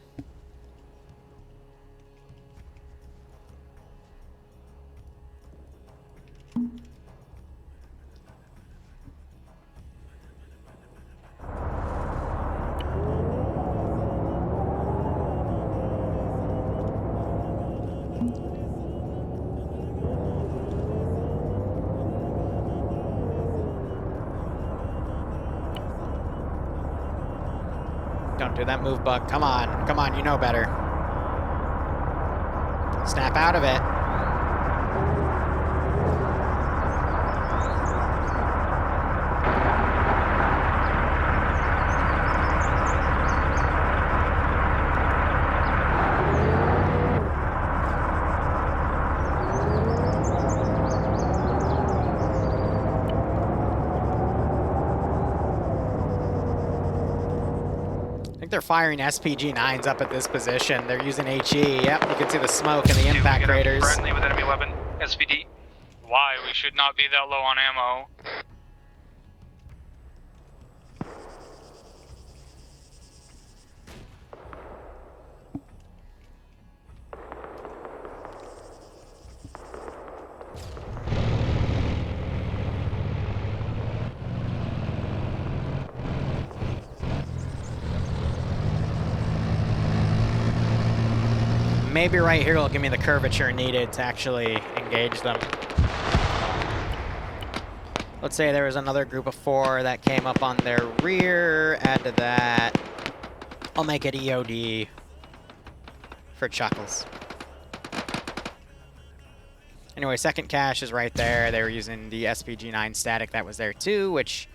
Don't do that move, Buck. Come on. Come on, you know better. Snap out of it. I think they're firing SPG-9s up at this position. They're using HE. Yep, you can see the smoke and the impact craters. Friendly with enemy weapon, SVD. Why? We should not be that low on ammo. Maybe right here will give me the curvature needed to actually engage them. Let's say there was another group of 4 that came up on their rear. Add to that. I'll make it EOD for chuckles. Anyway, second cache is right there. They were using the SPG-9 static that was there too, which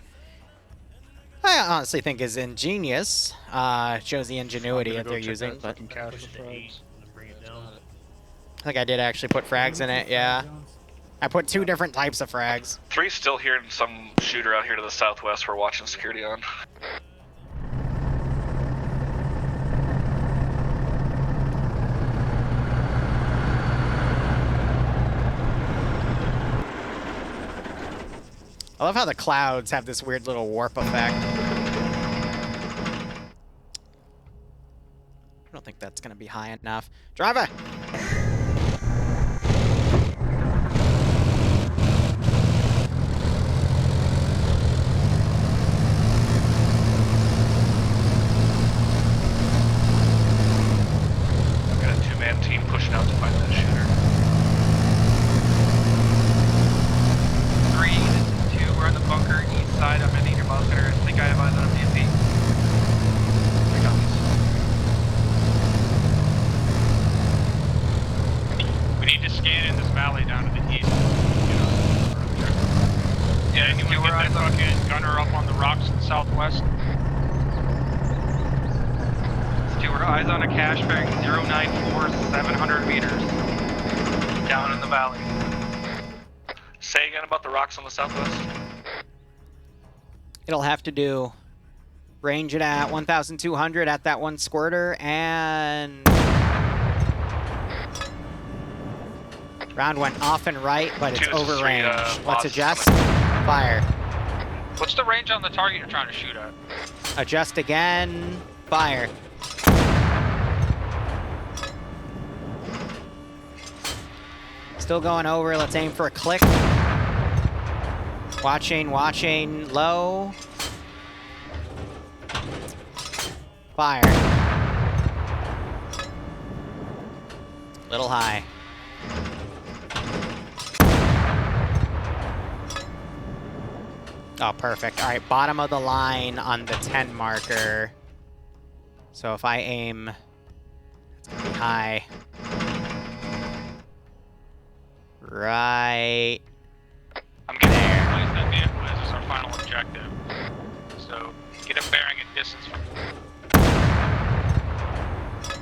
I honestly think is ingenious. Shows the ingenuity that they're using, but I think I did actually put frags in it, yeah. I put 2 different types of frags. 3's still here and some shooter out here to the southwest we're watching security on. I love how the clouds have this weird little warp effect. I don't think that's going to be high enough. Driver! Got a 2-man team pushing out to find that shooter. 3, this is 2, we're in the bunker, east side, I'm gonna need your miles cutter. I think I have eyes on a DSP. I got these. We need to scan in this valley down to the east. Yeah, anyone get that fucking gunner up on the rocks to the southwest? Stewart, eyes on a cache bearing 094, 700 meters. Down in the valley. Say again about the rocks on the southwest. It'll have to do range it at 1,200 at that one squirter, and round went off and right, but it's over range. Let's adjust. Fire. What's the range on the target you're trying to shoot at? Adjust again. Fire. Still going over. Let's aim for a click. Watching, low. Fire. Little high. Oh, perfect. All right, bottom of the line on the 10 marker. So if I aim, it's gonna be high. Right. I'm getting to place that vehicle is our final objective. So get a bearing and distance from.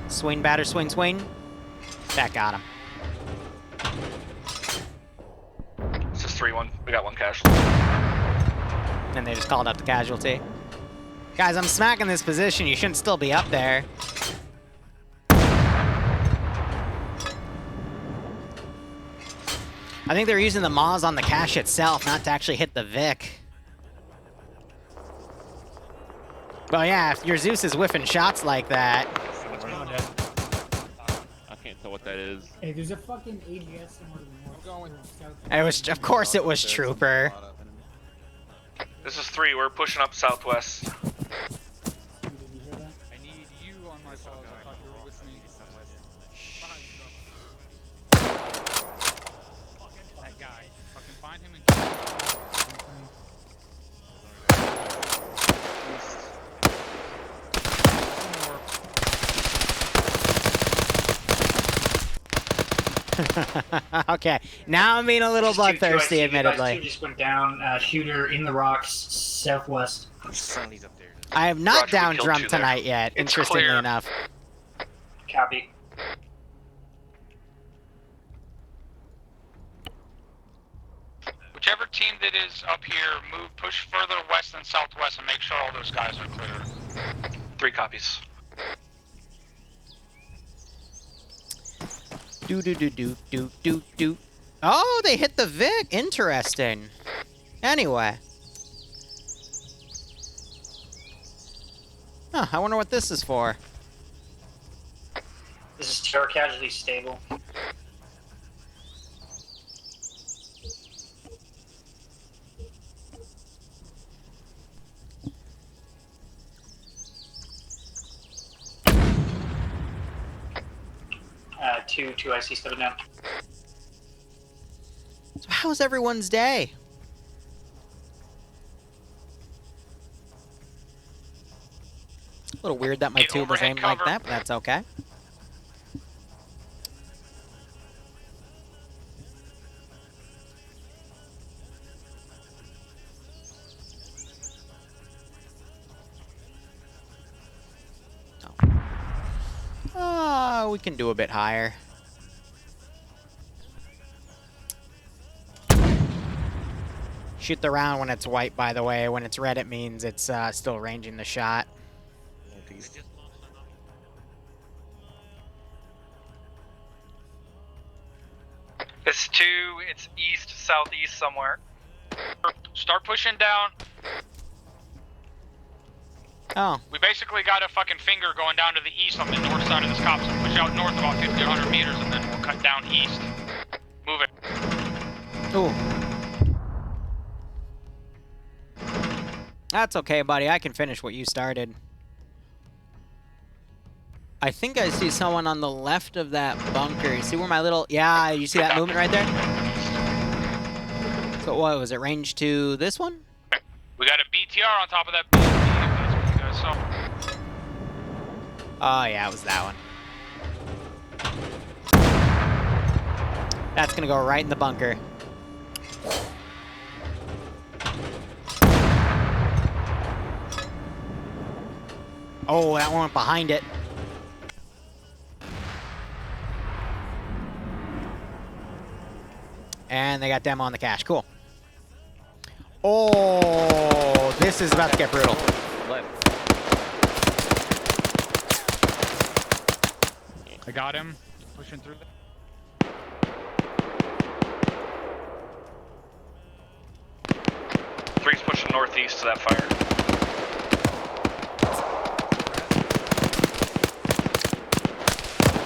Swing, batter, swing, swing. That got him. This is 3-1. We got one casualty. And they just called up the casualty. Guys, I'm smacking this position. You shouldn't still be up there. I think they're using the Moz on the cache itself, not to actually hit the Vic. Well, yeah, if your Zeus is whiffing shots like that. I can't tell what that is. Hey, there's a fucking AGS somewhere to the north. Going. It was, of course, it was Trooper. This is 3. We're pushing up southwest. I need you on my side. I thought you were with me. That guy. Fucking find him and kill him. Okay, now I'm being a little bloodthirsty, admittedly. Two just went down. Shooter in the rocks, southwest. I have not Roger, down we killed drum 2 there. tonight yet, It's interestingly clear. enough. Copy. Whichever team that is up here, push further west and southwest and make sure all those guys are clear. 3 copies. Do. Oh, they hit the Vic. Interesting. Anyway. Huh, I wonder what this is for. This is terror casualty stable. Two IC stepping down. So how's everyone's day? A little weird that my Get tube was overhead aimed like cover. that, but that's okay. We can do a bit higher. Shoot the round when it's white, by the way. When it's red, it means it's still ranging the shot. It's 2, it's east, southeast somewhere. Start pushing down. Oh. We basically got a fucking finger going down to the east on the north side of this cop, so push out north about 50 to 100 meters and then we'll cut down east. Move it. Ooh. That's okay, buddy. I can finish what you started. I think I see someone on the left of that bunker. You see where my little... Yeah, you see that movement right there? So what was it? Range to this one? We got a BTR on top of that BTR, if that's what you guys saw. Oh, yeah, it was that one. That's gonna go right in the bunker. Oh, that one went behind it. And they got demo on the cache. Cool. Oh, this is about to get brutal. I got him. Pushing through. Three's pushing northeast to that fire.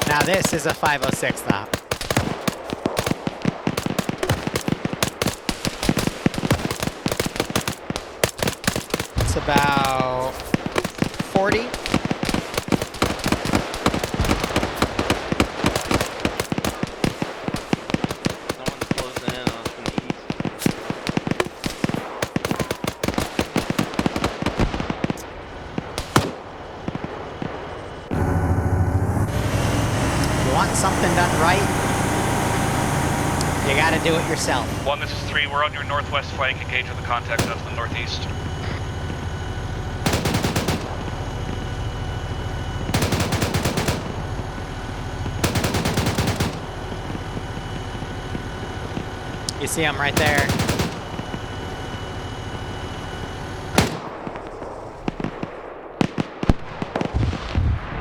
Now this is a 506 stop. It's about 40. want something done right, you gotta do it yourself. 1, this is 3. We're on your northwest flank. Engage with the contact up to the northeast. You see him right there.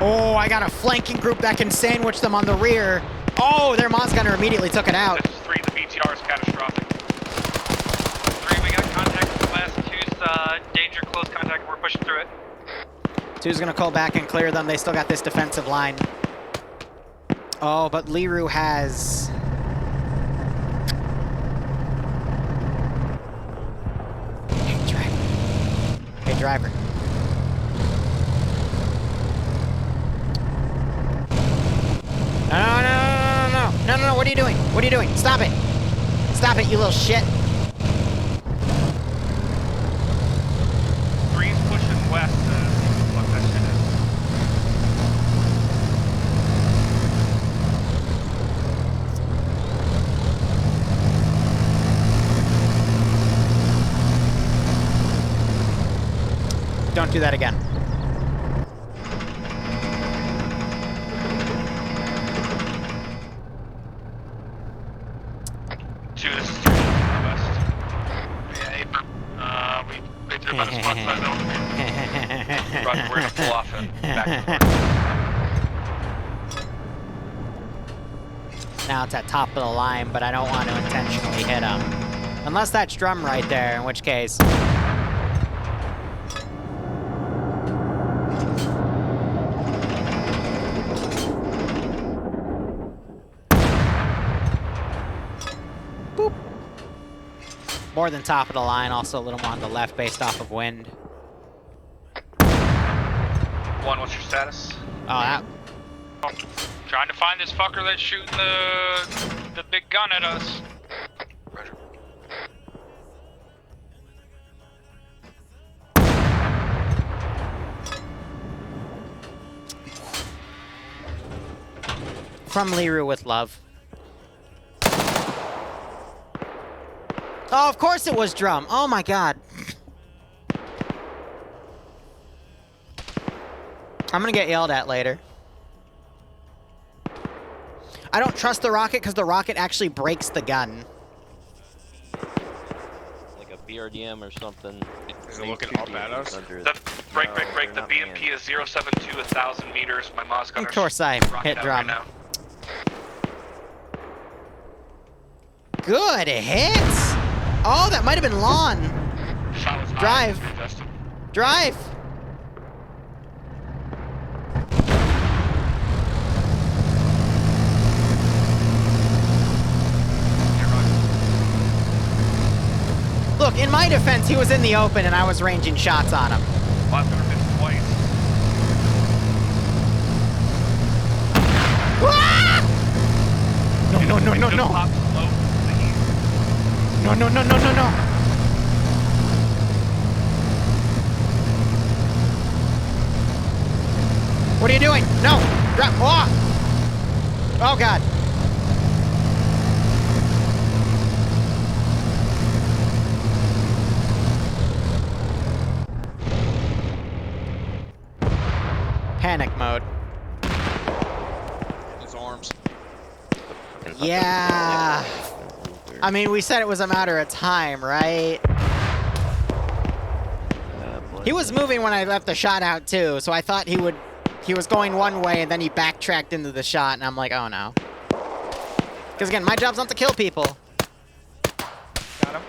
Oh, I got a flanking group that can sandwich them on the rear. Oh, their Moss Gunner immediately took it out. This is 3. The BTR is catastrophic. 3, we got contact with the last 2's danger, close contact. We're pushing through it. 2's gonna call back and clear them. They still got this defensive line. Oh, but Liru has... Hey, driver. No, what are you doing? What are you doing? Stop it! Stop it, you little shit! 3's pushing west. Fuck that shit is. Don't do that again. Roger, we're gonna pull off and back to the north. Now it's at top of the line, but I don't want to intentionally hit him. Unless that's drum right there, in which case... Boop. More than top of the line, also a little more on the left based off of wind. 1, what's your status? Oh, that... Trying to find this fucker that's shooting the big gun at us. Roger. From Liru with love. Oh, of course it was drum. Oh my god. I'm gonna get yelled at later. I don't trust the rocket because the rocket actually breaks the gun. Like a BRDM or something. Is it looking up at us? Break. The BMP is 072, 1,000 meters. My Moss Gunner's Of course I hit drum. Right now. Good hit! Oh, that might have been lawn. Drive. Drive. Look, in my defense, he was in the open and I was ranging shots on him. Moss Gunner missed twice. Ah! No. No. What are you doing? No! Drop! Oh! Oh, God. Panic mode. His arms. Yeah. I mean, we said it was a matter of time, right? He was moving when I left the shot out too, so I thought he was going one way and then he backtracked into the shot and I'm like, oh no. Because again, my job's not to kill people. Got him.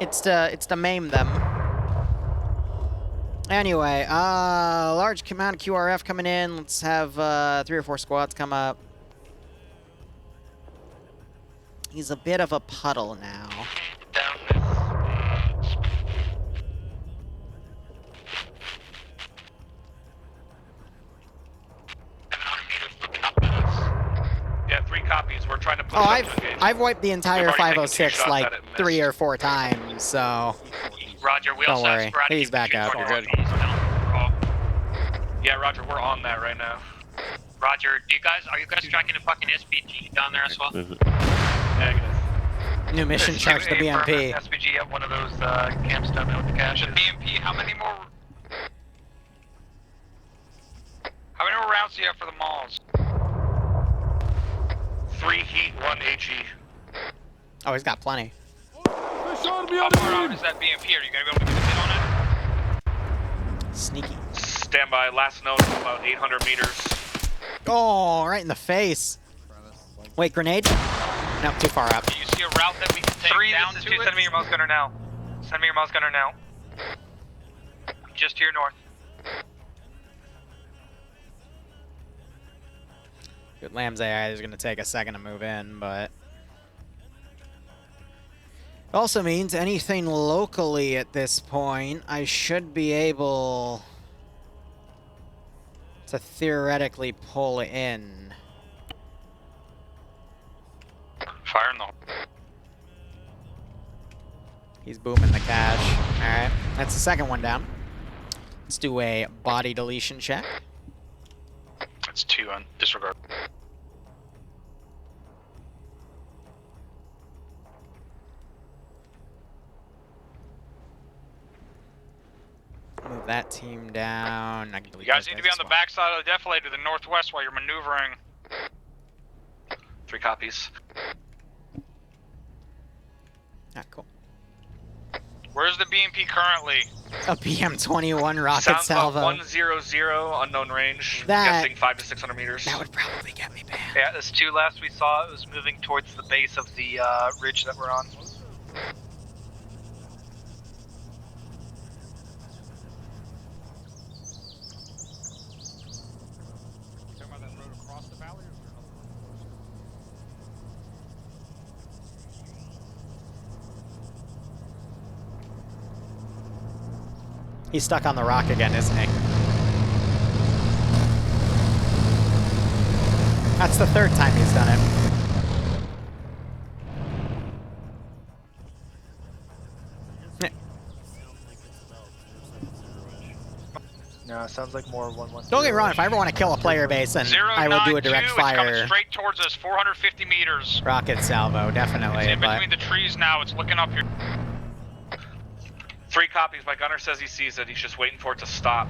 It's to maim them. Anyway, large amount of QRF coming in. Let's have 3 or 4 squads come up. He's a bit of a puddle now. Yeah, 3 copies. We're trying to push Oh, up to engage. I've wiped the entire We've already taken 2 506 shots like at it and missed. 3 or 4 times, so Roger, we don't also have worry. sporadic He's back up. infantry towards the east now. Yeah, Roger, we're on that right now. Roger. Are you guys tracking a fucking SPG down there as well? Negative. New mission, charge the BMP. SPG at one of those camps down there with the caches. The BMP, how many more rounds do you have for the malls? 3 heat, 1 HE. Oh, he's got plenty. How far out is that BMP? Are you gonna be able to get a hit on it? Sneaky. Stand by, last note, about 800 meters. Oh, right in the face. Wait, grenade? No, too far up. Do you see a route that we can take down to it? Send me your mouse gunner now. Send me your mouse gunner now. Just to your north. Good Lamb's AI is going to take a second to move in, but... It also means anything locally at this point, I should be able to theoretically pull in. Fire in the... He's booming the cache. Alright, that's the second one down. Let's do a body deletion check. That's 2 on disregard. Move that team down. I can delete You guys those need to be on as the well. backside of the defilade to the northwest while you're maneuvering. 3 copies. Ah, cool. Where's the BMP currently? A PM-21 rocket Sounds salvo. about 100, unknown range. That- Guessing 500 to 600 meters. That would probably get me banned. Yeah, there's 2 last we saw. It was moving towards the base of the ridge that we're on. Talking about that road across the valley, or is there another one closer? He's stuck on the rock again, isn't he? That's the third time he's done it. No, it sounds like more 1-1. Don't get me wrong, if I ever want to kill a player base, then I will do a direct 092, it's coming fire straight towards us, 450 meters. rocket salvo, It's definitely. in But between the trees now, it's looking up here. 3 copies. My gunner says he sees it. He's just waiting for it to stop.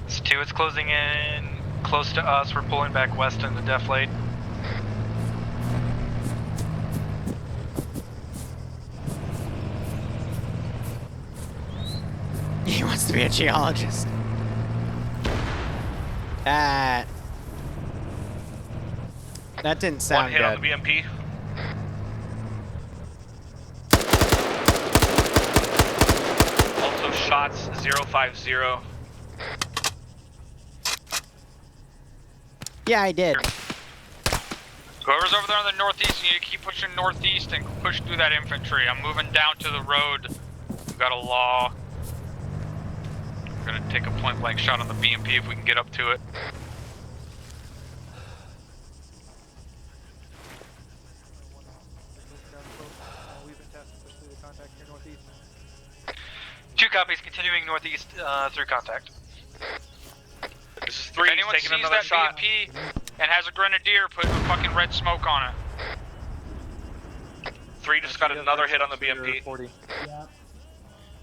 It's 2, it's closing in close to us. We're pulling back west in the deflate. he wants to be a geologist. That didn't 1 sound hit good. on the BMP. Also shots 050. Yeah, I did. Whoever's over there on the northeast, you need to keep pushing northeast and push through that infantry. I'm moving down to the road. We've got a law. We're gonna take a point blank shot on the BMP if we can get up to it. Two copies, continuing northeast through contact. This is 3. If anyone Taking sees another that shot. BMP and has a grenadier, put a fucking red smoke on it. 3 just got another hit on the BMP. 40. Yeah.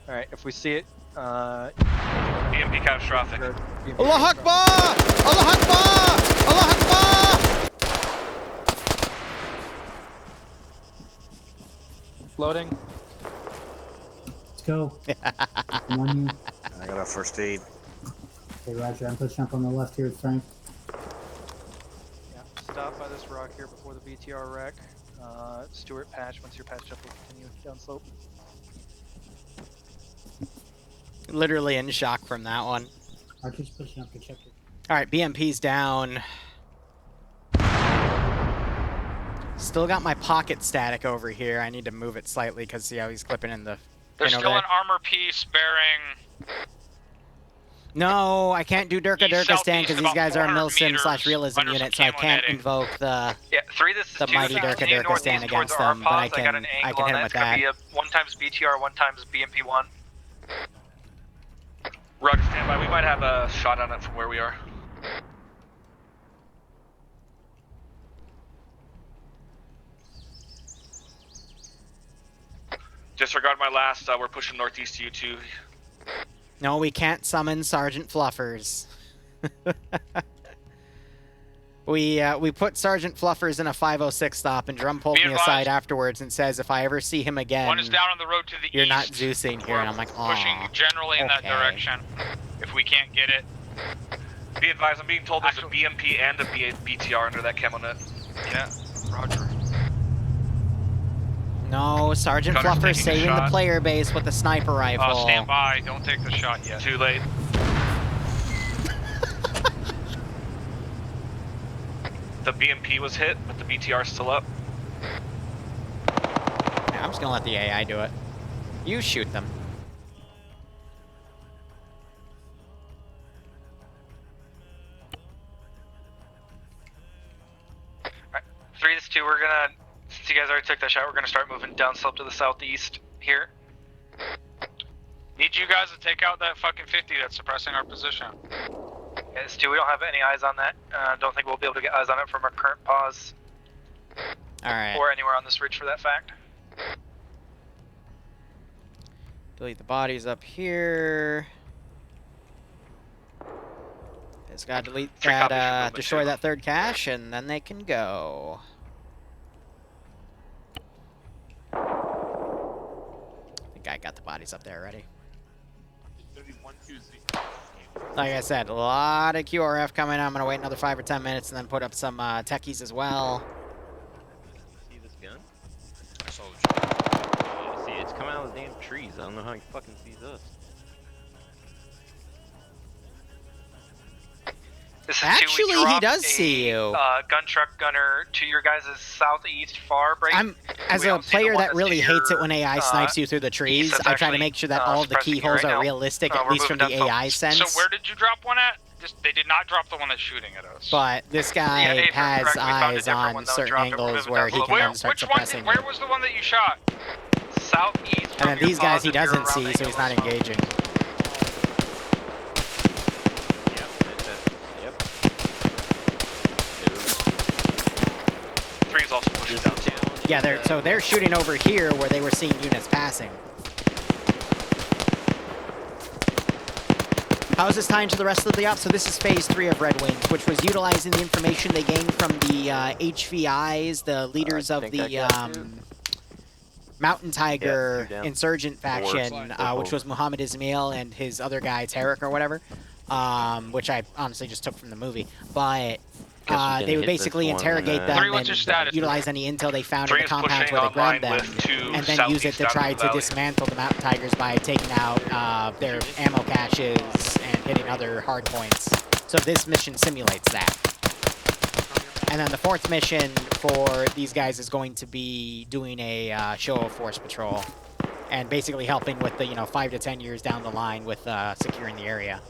Alright, if we see it, BMP catastrophic. Allah Akbar! Allah Akbar! Allah Akbar! Loading. Let's go. I'm on you. I got a first aid. Okay, Roger. I'm pushing up on the left here with Frank. Yeah, stop by this rock here before the BTR wreck. Stewart patch. Once you're patched up, we'll continue down slope. Literally in shock from that one. Archer's pushing up to check it. Alright, BMP's down. Still got my pocket static over here. I need to move it slightly because see how he's clipping in the... There's in still over an armor piece bearing No, I can't do Durka stand because these guys are a Milsim/realism under unit, some so I camo can't netting. invoke the Yeah, 3, this is the 2. mighty This is Durka due stand northeast against towards our them, but I pause. I got an can angle hit him on with that. It's that. gonna be a 1 times BTR, 1 times BMP1. Roger, stand by. We might have a shot on it from where we are. Disregard my last. We're pushing northeast to you too. No, we can't summon Sergeant Fluffers. We put Sergeant Fluffers in a 506 stop, and Drum pulled me aside afterwards and says, if I ever see him again, One is down on the road to the you're east. not Zeusing here. And I'm like, oh, Pushing generally in that direction. If we can't get it. Be advised, I'm being told there's a BMP and a BTR under that camo net. Yeah, roger. No, Sergeant Gunner's Fluffer's taking a saving the shot. player base with a sniper rifle. Stand by. Don't take the shot yet. Too late. The BMP was hit, but the BTR's still up. Yeah, I'm just gonna let the AI do it. You shoot them. Alright, 3, this is 2. We're gonna, since you guys already took that shot, we're gonna start moving down slope to the southeast here. Need you guys to take out that fucking 50 that's suppressing our position. Yeah, this is 2. We don't have any eyes on that. Don't think we'll be able to get eyes on it from our current pause. Alright. Or anywhere on this ridge for that fact. Delete the bodies up here. Just gotta delete that, destroy that third cache, and then they can go. I think I got the bodies up there already. Like I said, a lot of QRF coming. I'm gonna wait another 5 or 10 minutes and then put up some techies as well. See this gun? See, it's coming out of the damn trees. I don't know how he fucking sees us. This is Actually, 2. We he does dropped see you. Gun truck gunner to your guys' southeast far break. As a player that really hates it when AI snipes you through the trees, I try to make sure that all of the keyholes are realistic, at least from the AI sense. So where did you drop one at? They did not drop the one that's shooting at us. But this guy has eyes on certain angles where he can then start suppressing Where you. was the one that you shot? Southeast. And then these guys he doesn't see, so he's not engaging. Three's also pushing down. Yeah, they're shooting over here where they were seeing units passing. How is this tying to the rest of the op? So this is phase 3 of Red Wings, which was utilizing the information they gained from the HVIs, the leaders of the Mountain Tiger insurgent faction, which was Muhammad Ismail and his other guy, Tarek or whatever, which I honestly just took from the movie. But they would basically interrogate them and utilize any intel they found in the compounds where they grabbed them, and then use it to try to dismantle the Mountain Tigers by taking out their ammo caches and hitting other hard points. So this mission simulates that. And then the 4th mission for these guys is going to be doing a show of force patrol, and basically helping with the 5 to 10 years down the line with securing the area.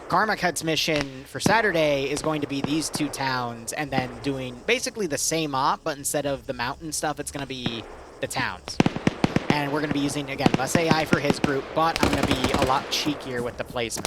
Karma Cut's mission for Saturday is going to be these 2 towns, and then doing basically the same op, but instead of the mountain stuff, it's going to be the towns. And we're going to be using, again, less AI for his group, but I'm going to be a lot cheekier with the placement.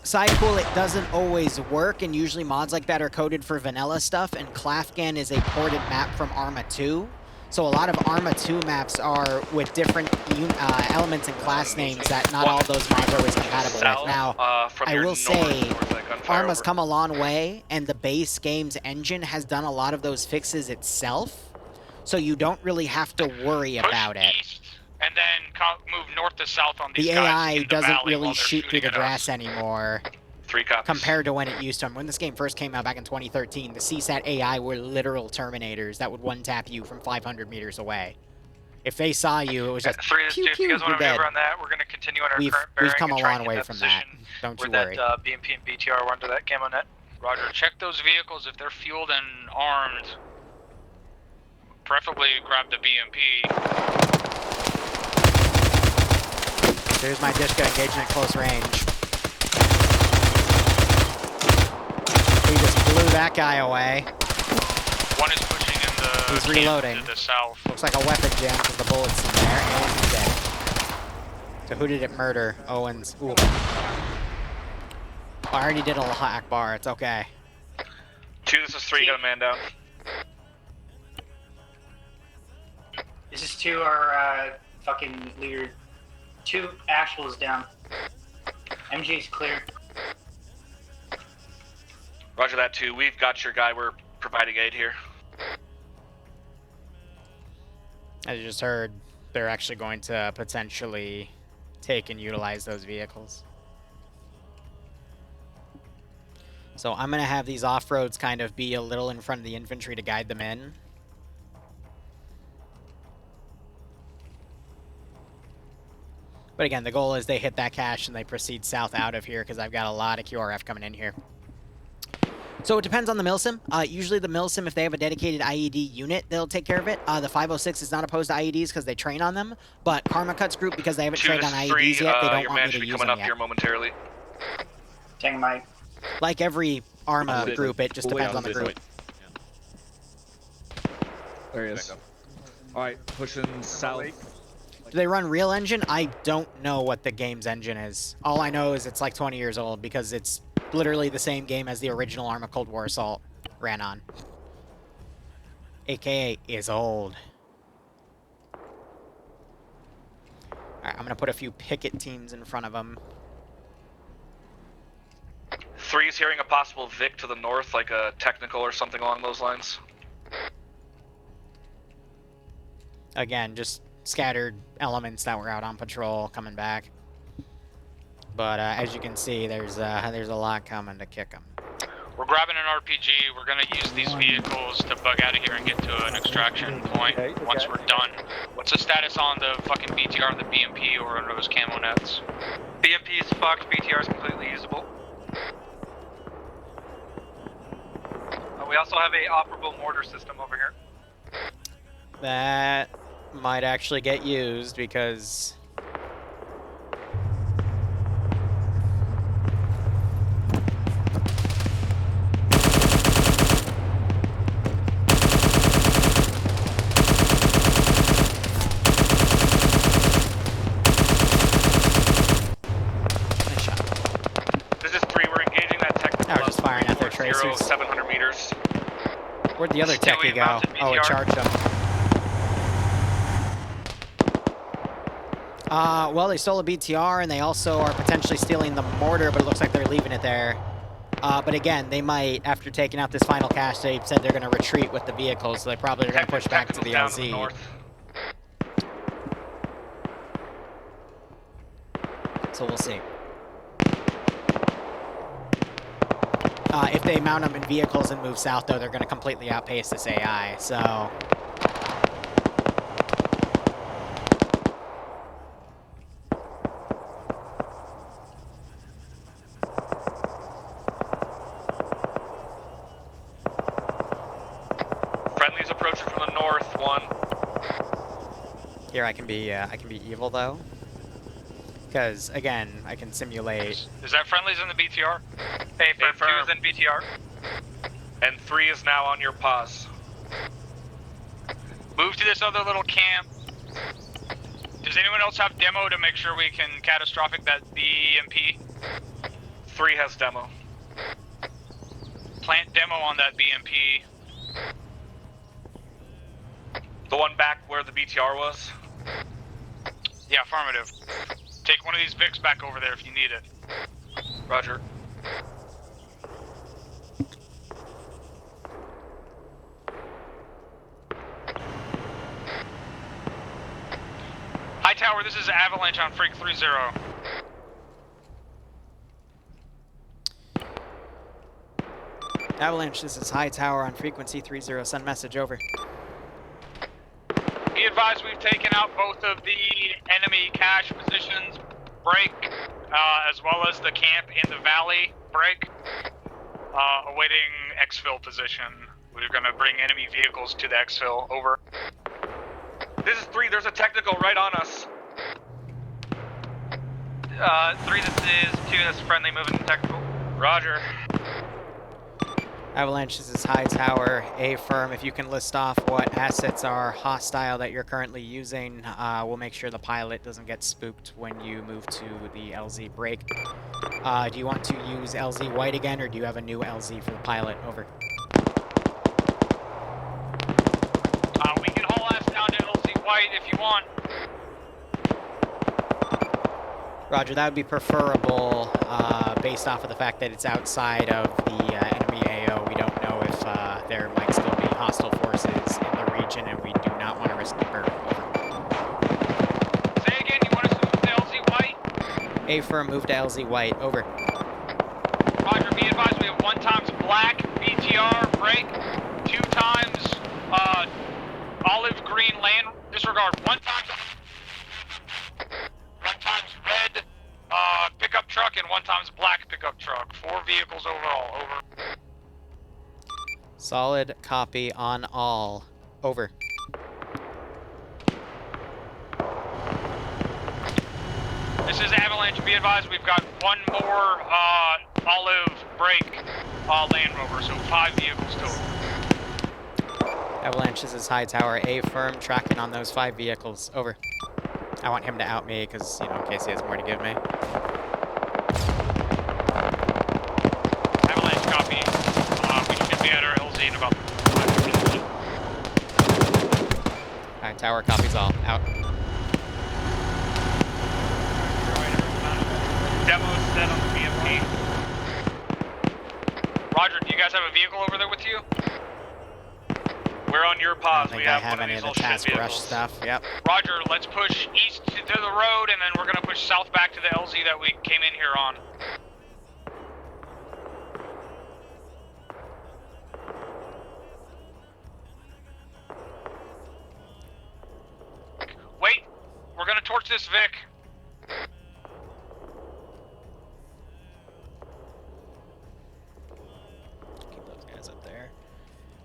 Side cool, it doesn't always work, and usually mods like that are coded for vanilla stuff, and Klafgan is a ported map from Arma 2. So a lot of Arma 2 maps are with different elements and class names that not all of those mods are always compatible with. Now, I will say, Arma's come a long way, and the base game's engine has done a lot of those fixes itself, so you don't really have to worry about it. And then move north to south on these The guys AI in the doesn't valley really while they're shoot through the shooting at grass us. anymore. 3 copies. Compared to when it used to. When this game first came out back in 2013, the CSAT AI were literal Terminators that would one-tap you from 500 meters away. If they saw you, it was just 3 is 2. If you guys want to maneuver on that, we're going to continue on our current bearing. We've come a and try long and get way that from that. position Don't you where worry. that BMP and BTR were under that camo net. Roger. Check those vehicles if they're fueled and armed. Preferably grab the BMP. There's my Dishka engaging at close range. He just blew that guy away. One is pushing in the He's reloading. to the south. Looks like a weapon jam because the bullet's in there, and he's dead. So who did it murder? Owens. Ooh. I already did a hack bar. It's okay. 2, this is 3. Got a man down. This is 2, our fucking leader. 2, Asheville is down. MG's clear. Roger that, 2. We've got your guy. We're providing aid here. As you just heard, they're actually going to potentially take and utilize those vehicles. So I'm going to have these off-roads kind of be a little in front of the infantry to guide them in. But again, the goal is they hit that cache and they proceed south out of here because I've got a lot of QRF coming in here. So it depends on the milsim. Usually the milsim, if they have a dedicated IED unit, they'll take care of it. The 506 is not opposed to IEDs because they train on them. But Karma Cuts group, because they haven't trained on IEDs yet, they don't want me to use them yet. Here momentarily. Dang, Mike. Like every ARMA group, it just depends on the group. There he is. Alright, pushing south. Do they run real engine? I don't know what the game's engine is. All I know is it's like 20 years old because it's literally the same game as the original ARMA Cold War Assault ran on. AKA is old. Alright, I'm going to put a few picket teams in front of them. 3 is hearing a possible Vic to the north, like a technical or something along those lines. Again, just scattered elements that were out on patrol coming back. But as you can see, there's a lot coming to kick them. We're grabbing an RPG. We're going to use these vehicles to bug out of here and get to an extraction point once we're done. What's the status on the fucking BTR and the BMP or under those camo nets? BMP is fucked, BTR is completely usable. We also have a operable mortar system over here. That might actually get used because This is 3, we're engaging that technical. we're just firing at their tracers. 700 meters. Where'd the other techie go? Oh, it charged them. Well, they stole a BTR, and they also are potentially stealing the mortar, but it looks like they're leaving it there. But again, they might, after taking out this final cache, they said they're going to retreat with the vehicles, so they probably are going to push back to the LZ. So we'll see. If they mount them in vehicles and move south, though, they're going to completely outpace this AI, so... Friendly's approaching from the north, 1. Here I can be evil, though. Because, again, I can simulate... Is that friendlies in the BTR? Hey, 2 is in BTR. And 3 is now on your pause. Move to this other little camp. Does anyone else have demo to make sure we can catastrophic that BMP? 3 has demo. Plant demo on that BMP. The one back where the BTR was? Yeah, affirmative. Take one of these Vics back over there if you need it. Roger. High Tower, this is Avalanche on Freak 3-0. Avalanche, this is High Tower on frequency 30. Send message over. Be advised. advised we've taken out both of the enemy cache positions, break, as well as the camp in the valley, break. Awaiting exfil position. We're gonna bring enemy vehicles to the exfil, over. This is 3, there's a technical right on us. 3, this is 2, that's friendly, moving to technical. Roger. Avalanche, this is High Tower, A firm. If you can list off what assets are hostile that you're currently using, we'll make sure the pilot doesn't get spooked when you move to the LZ break. Do you want to use LZ White again, or do you have a new LZ for the pilot? Over. We can haul ass down to LZ White if you want. Roger, that would be preferable based off of the fact that it's outside of the enemy AO. We don't know if there might still be hostile forces in the region, and we do not want to risk the burn. Say again, you want us to move to LZ White? A firm, move to LZ White. Over. Roger, be advised we have 1 times black, BTR, break, 2 times olive green land, disregard, 1 times red pickup truck and 1 times black pickup truck. 4 vehicles overall, over. Solid copy on all. Over. This is Avalanche, be advised we've got 1 more olive break Land Rover, so 5 vehicles total. Avalanche, this is High Tower, A firm, tracking on those 5 vehicles. Over. I want him to out me, because, you know, in case he has more to give me. Avalanche, copy. We should be at our LZ in about 5 minutes. High Tower, copies all. Out. Demo set on the BMP. Roger, do you guys have a vehicle over there with you? We're on your I pause. don't We think I have have one of any these of the little shit task rush vehicles. stuff. Yep. Roger, let's push east to the road, and then we're gonna push south back to the LZ that we came in here on. Wait, we're gonna torch this Vic. Keep those guys up there.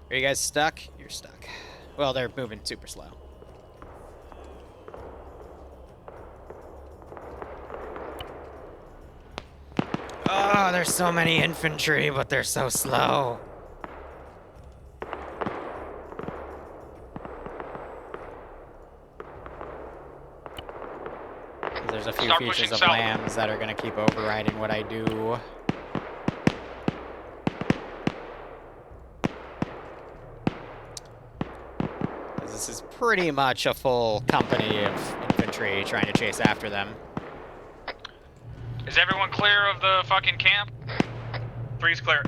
Are you guys stuck? You're stuck. Well, they're moving super slow. Oh, there's so many infantry, but they're so slow. There's a few Start features pushing of south. lambs that are going to keep overriding what I do. This is pretty much a full company of infantry trying to chase after them. Is everyone clear of the fucking camp? 3's clear.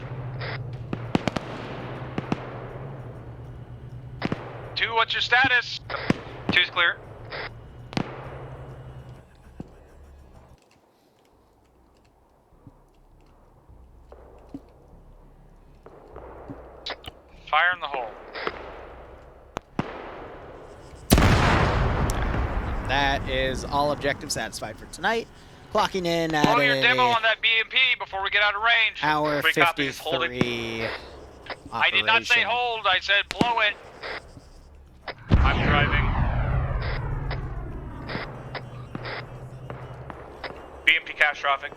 2, what's your status? 2's clear. Fire in the hole. That is all objectives satisfied for tonight. Clocking in at Blow your demo on that BMP before we get out of range. hour 3 copies, hold it. 53 I did not say operation. hold, I said blow it. I'm driving. BMP catastrophic.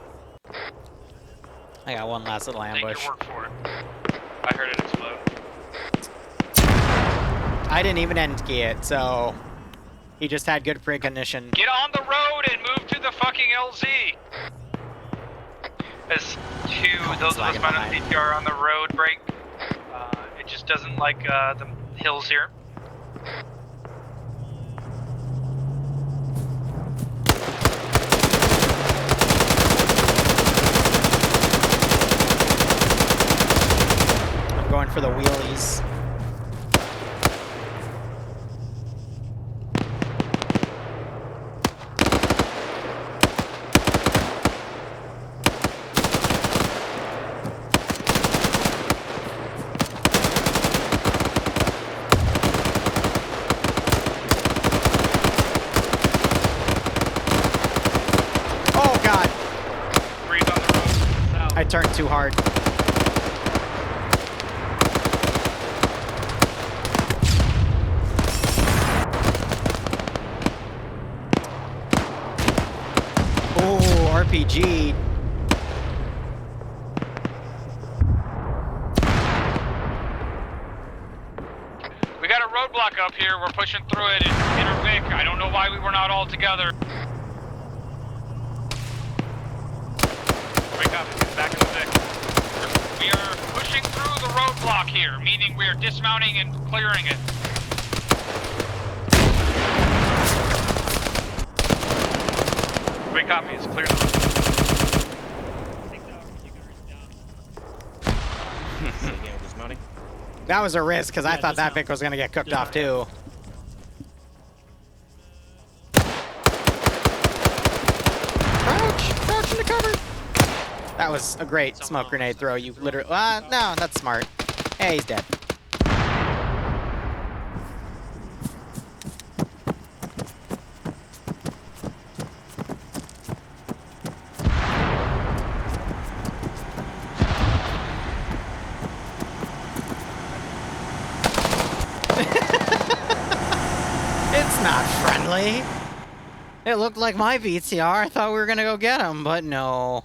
I got one last little ambush. Take your word for it. I heard it explode. I didn't even end key it, so he just had good precognition. Get on the road and move to the fucking LZ. As 2, those of us found on PTR on the road break. It just doesn't like the hills here. I'm going for the wheelies. I turned too hard. Oh, RPG. We got a roadblock up here. We're pushing through it in Inner Vic. I don't know why we were not all together. Break up. Get back in the Vic. We are pushing through the roadblock here, meaning we are dismounting and clearing it. Great copies. Clear the Again, dismounting. That was a risk, because I Yeah, thought that dismount. Vic was going to get cooked off, too. Crouch! Crouch in the cover! That was a great smoke grenade throw. You literally... no, that's smart. Hey, he's dead. It's not friendly. It looked like my VTR. I thought we were gonna go get him, but no.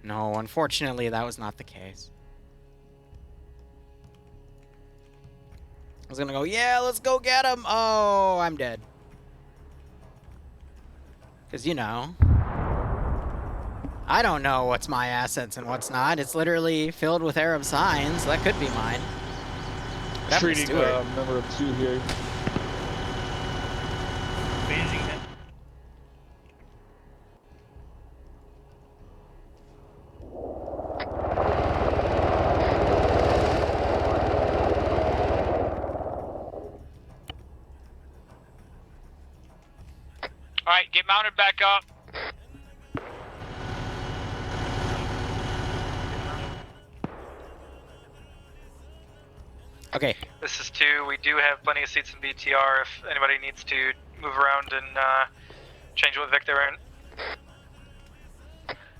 No, unfortunately, that was not the case. I was gonna go, yeah, let's go get him. Oh, I'm dead. Because, you know, I don't know what's my assets and what's not. It's literally filled with Arab signs. That could be mine. Treating member of 2 here. Bandaging him. Alright, get mounted back up. Okay. This is 2. We do have plenty of seats in BTR if anybody needs to move around and change what Vic they're in.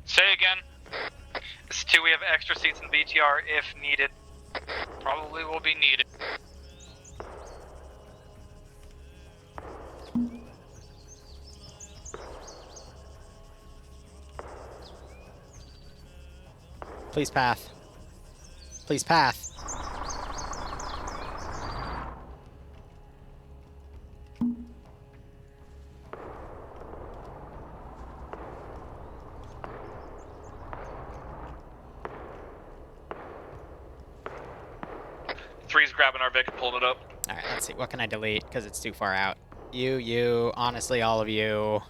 Say again. This is 2. We have extra seats in BTR if needed. Probably will be needed. Please path. Please path. Three's grabbing our Vic and pulling it up. Alright, let's see. What can I delete? Because it's too far out. You, honestly, all of you.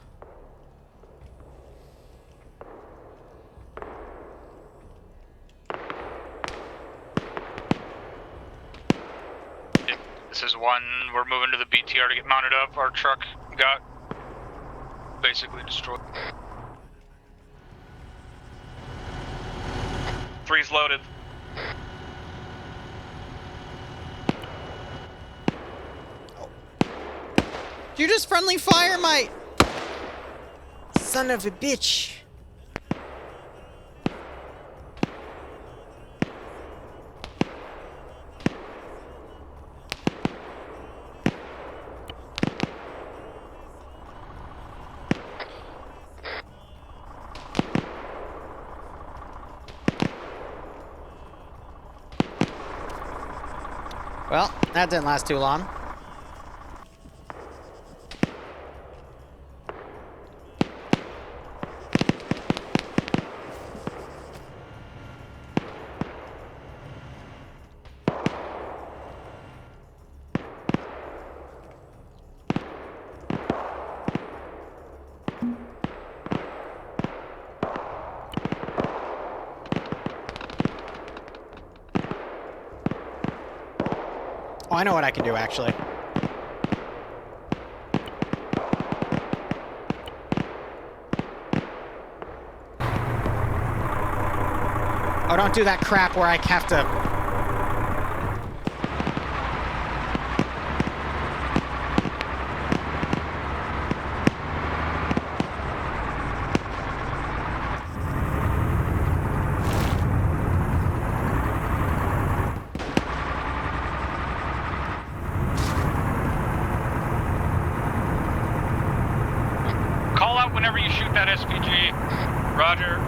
This is 1. We're moving to the BTR to get mounted up. Our truck got basically destroyed. 3's loaded. You just friendly fire my... Son of a bitch. Well, that didn't last too long. Oh, I know what I can do, actually. Oh, don't do that crap where I have to... Roger.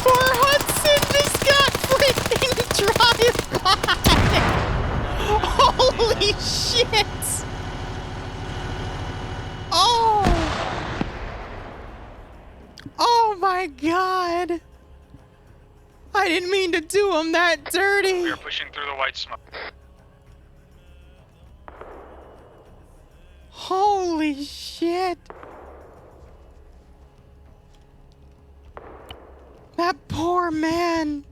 Poor Hudson just got freaking drive-by! Holy shit! Oh! Oh my god! I didn't mean to do him that dirty! We are pushing through the white smoke. Holy shit! That poor man!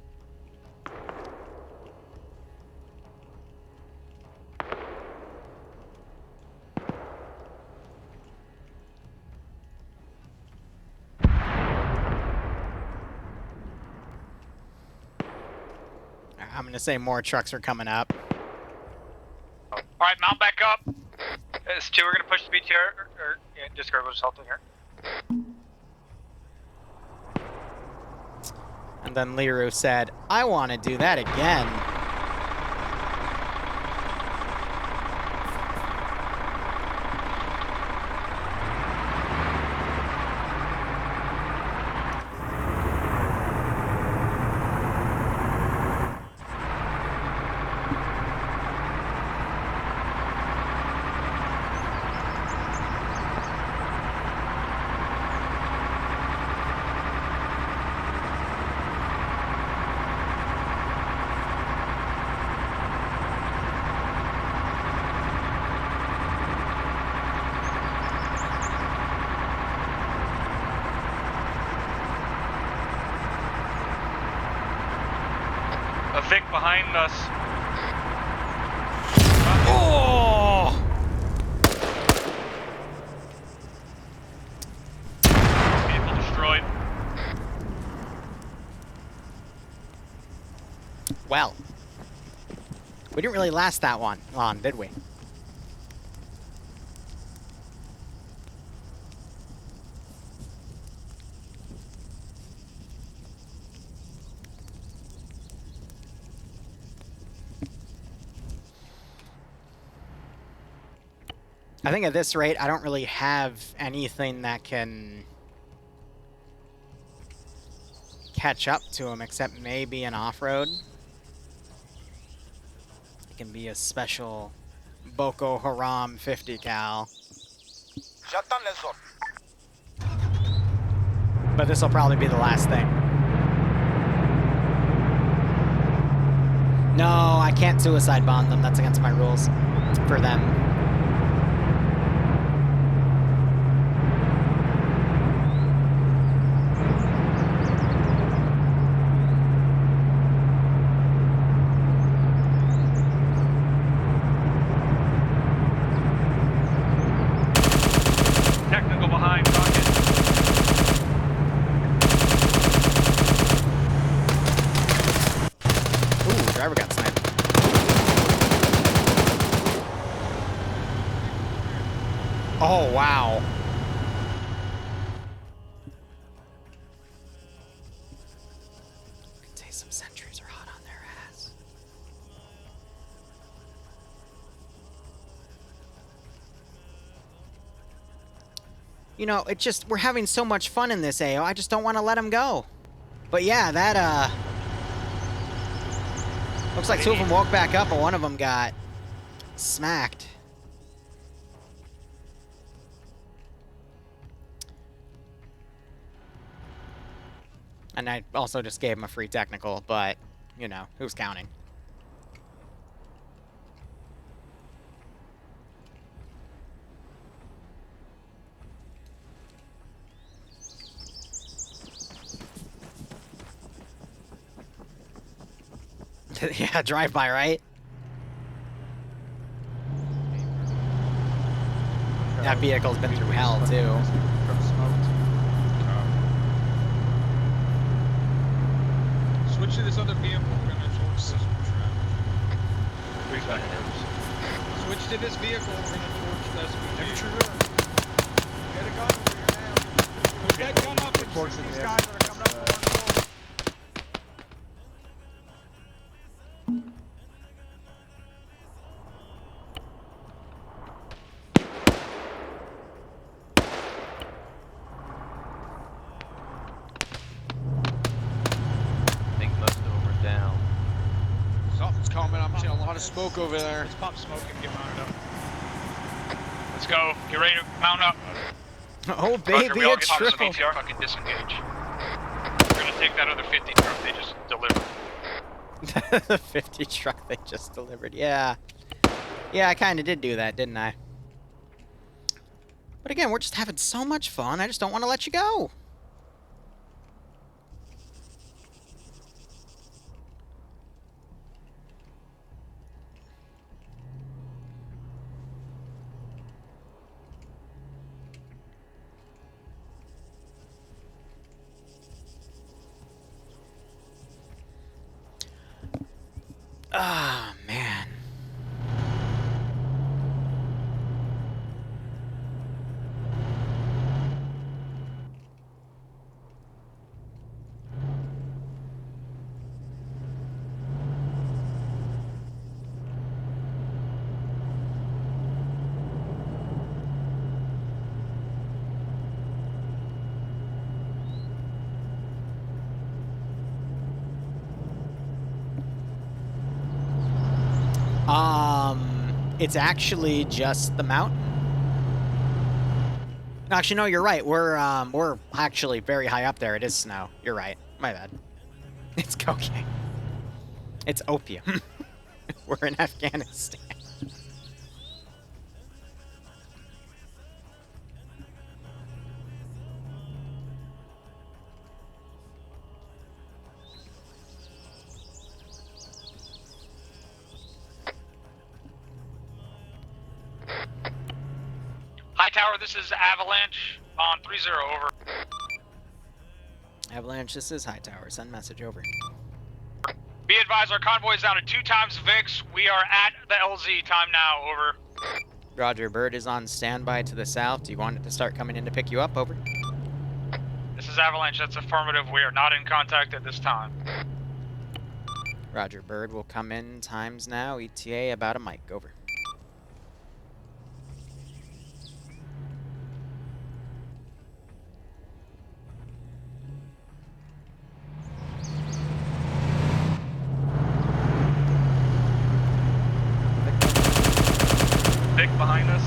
I'm gonna say more trucks are coming up. Alright, mount back up. It's 2, we're gonna push the BTR, or yeah, discard, we'll just halt here. And then Liru said, I want to do that again. A Vic behind us. Oh! Vehicle destroyed. Well, we didn't really last that long, did we? I think at this rate, I don't really have anything that can catch up to him except maybe an off-road. It can be a special Boko Haram 50 cal. But this will probably be the last thing. No, I can't suicide bomb them. That's against my rules for them. Technical behind, rocket. Ooh, driver got sniped. Oh, wow. Could say some sentries are hot on their ass. You know, it just, we're having so much fun in this AO, I just don't want to let them go. But yeah, that, looks like 2 of them woke back up, but 1 of them got smacked. And I also just gave him a free technical, but, you know, who's counting? Yeah, drive-by, right? That vehicle's been through hell, too. Switch to this other vehicle. We're gonna torch this trap. Switch to this vehicle. We're gonna torch the SPG. Get a gun over here now. Put that gun up and shoot these guys that are coming up the road. I think most of them are down. Something's coming. I'm seeing a lot of smoke over there. Let's pop smoke and get mounted up. Let's go. Get ready to mount up. Oh, Roger, baby, we all it's get onto the triple. BTR. Fucking disengage. We're gonna take that other 50 truck they just delivered. The 50 truck they just delivered. Yeah. Yeah, I kind of did do that, didn't I? But again, we're just having so much fun. I just don't want to let you go. Ah, man. It's actually just the mountain. Actually, no, you're right. We're actually very high up there. It is snow. You're right. My bad. It's cocaine. It's opium. We're in Afghanistan. High Tower, this is Avalanche on 3-0, over. Avalanche, this is High Tower. Send message over. Be advised, our convoy is down to 2 times VIX. We are at the LZ. Time now, over. Roger, Bird is on standby to the south. Do you want it to start coming in to pick you up? Over. This is Avalanche, that's affirmative. We are not in contact at this time. Roger, Bird will come in. Times now. ETA about a mic. Over. Vic behind us.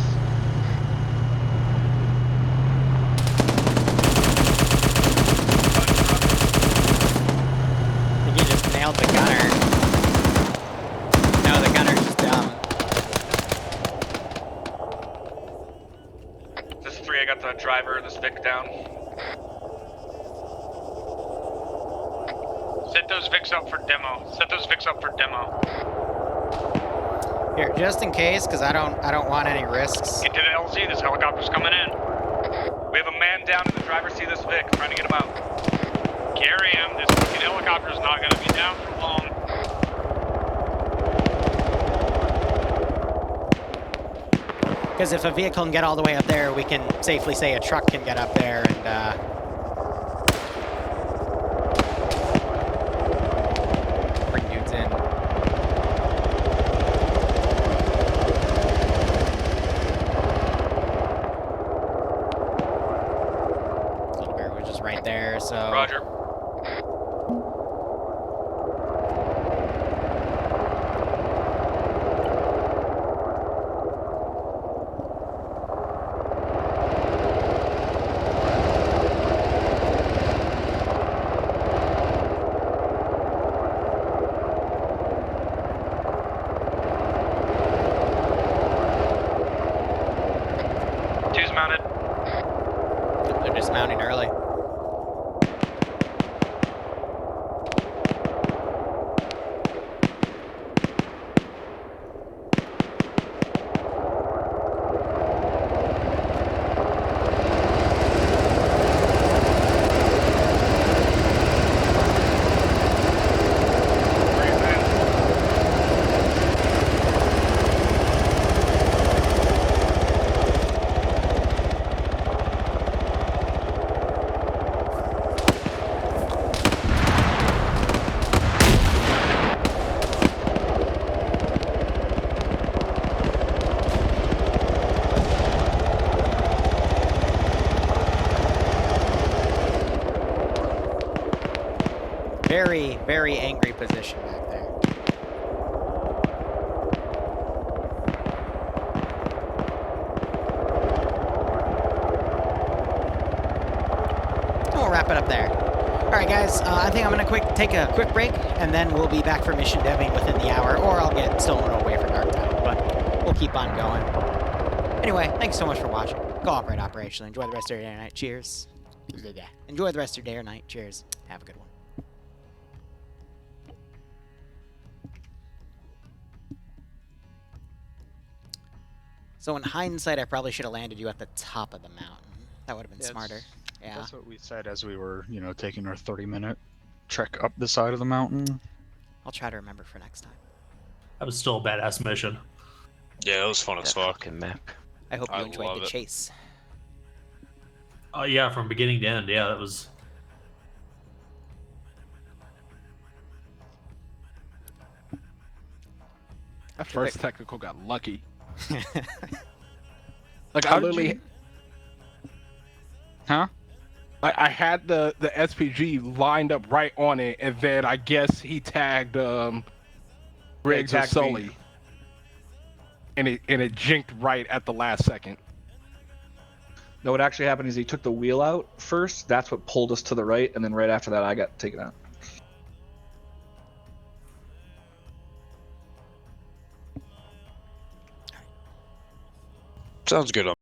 I think you just nailed the gunner. No, the gunner's just dumb. This is 3, I got the driver and this Vic down. Set those VIX up for demo. Set those VIX up for demo. Here, just in case, because I don't want any risks. Get to the LZ, this helicopter's coming in. We have a man down in the driver's seat of this Vic, trying to get him out. Carry him, this fucking helicopter's not gonna be down for long. Because if a vehicle can get all the way up there, we can safely say a truck can get up there and, bring dudes in. Little Bear was just right there, so... Roger. They're dismounting early. very, very angry position back there. We'll wrap it up there. All right, guys. I think I'm gonna take a quick break, and then we'll be back for mission deving within the hour, or I'll get stolen away for Dark Tide. But we'll keep on going. Anyway, thanks so much for watching. Go operate operationally. Enjoy the rest of your day or night. Cheers. Enjoy the rest of your day or night. Cheers. Have a good one. So in hindsight, I probably should have landed you at the top of the mountain. That would have been smarter. Yeah. That's what we said as we were, you know, taking our 30-minute trek up the side of the mountain. I'll try to remember for next time. That was still a badass mission. Yeah, it was fun as fuck. Map. I hope you enjoyed the chase. Oh yeah, from beginning to end. Yeah, that was. That first technical got lucky. Like I literally. Huh? I had the SPG lined up right on it, and then I guess he tagged Briggs or Sully, and it jinked right at the last second. No, what actually happened is he took the wheel out first. That's what pulled us to the right, and then right after that, I got taken out. Sounds good.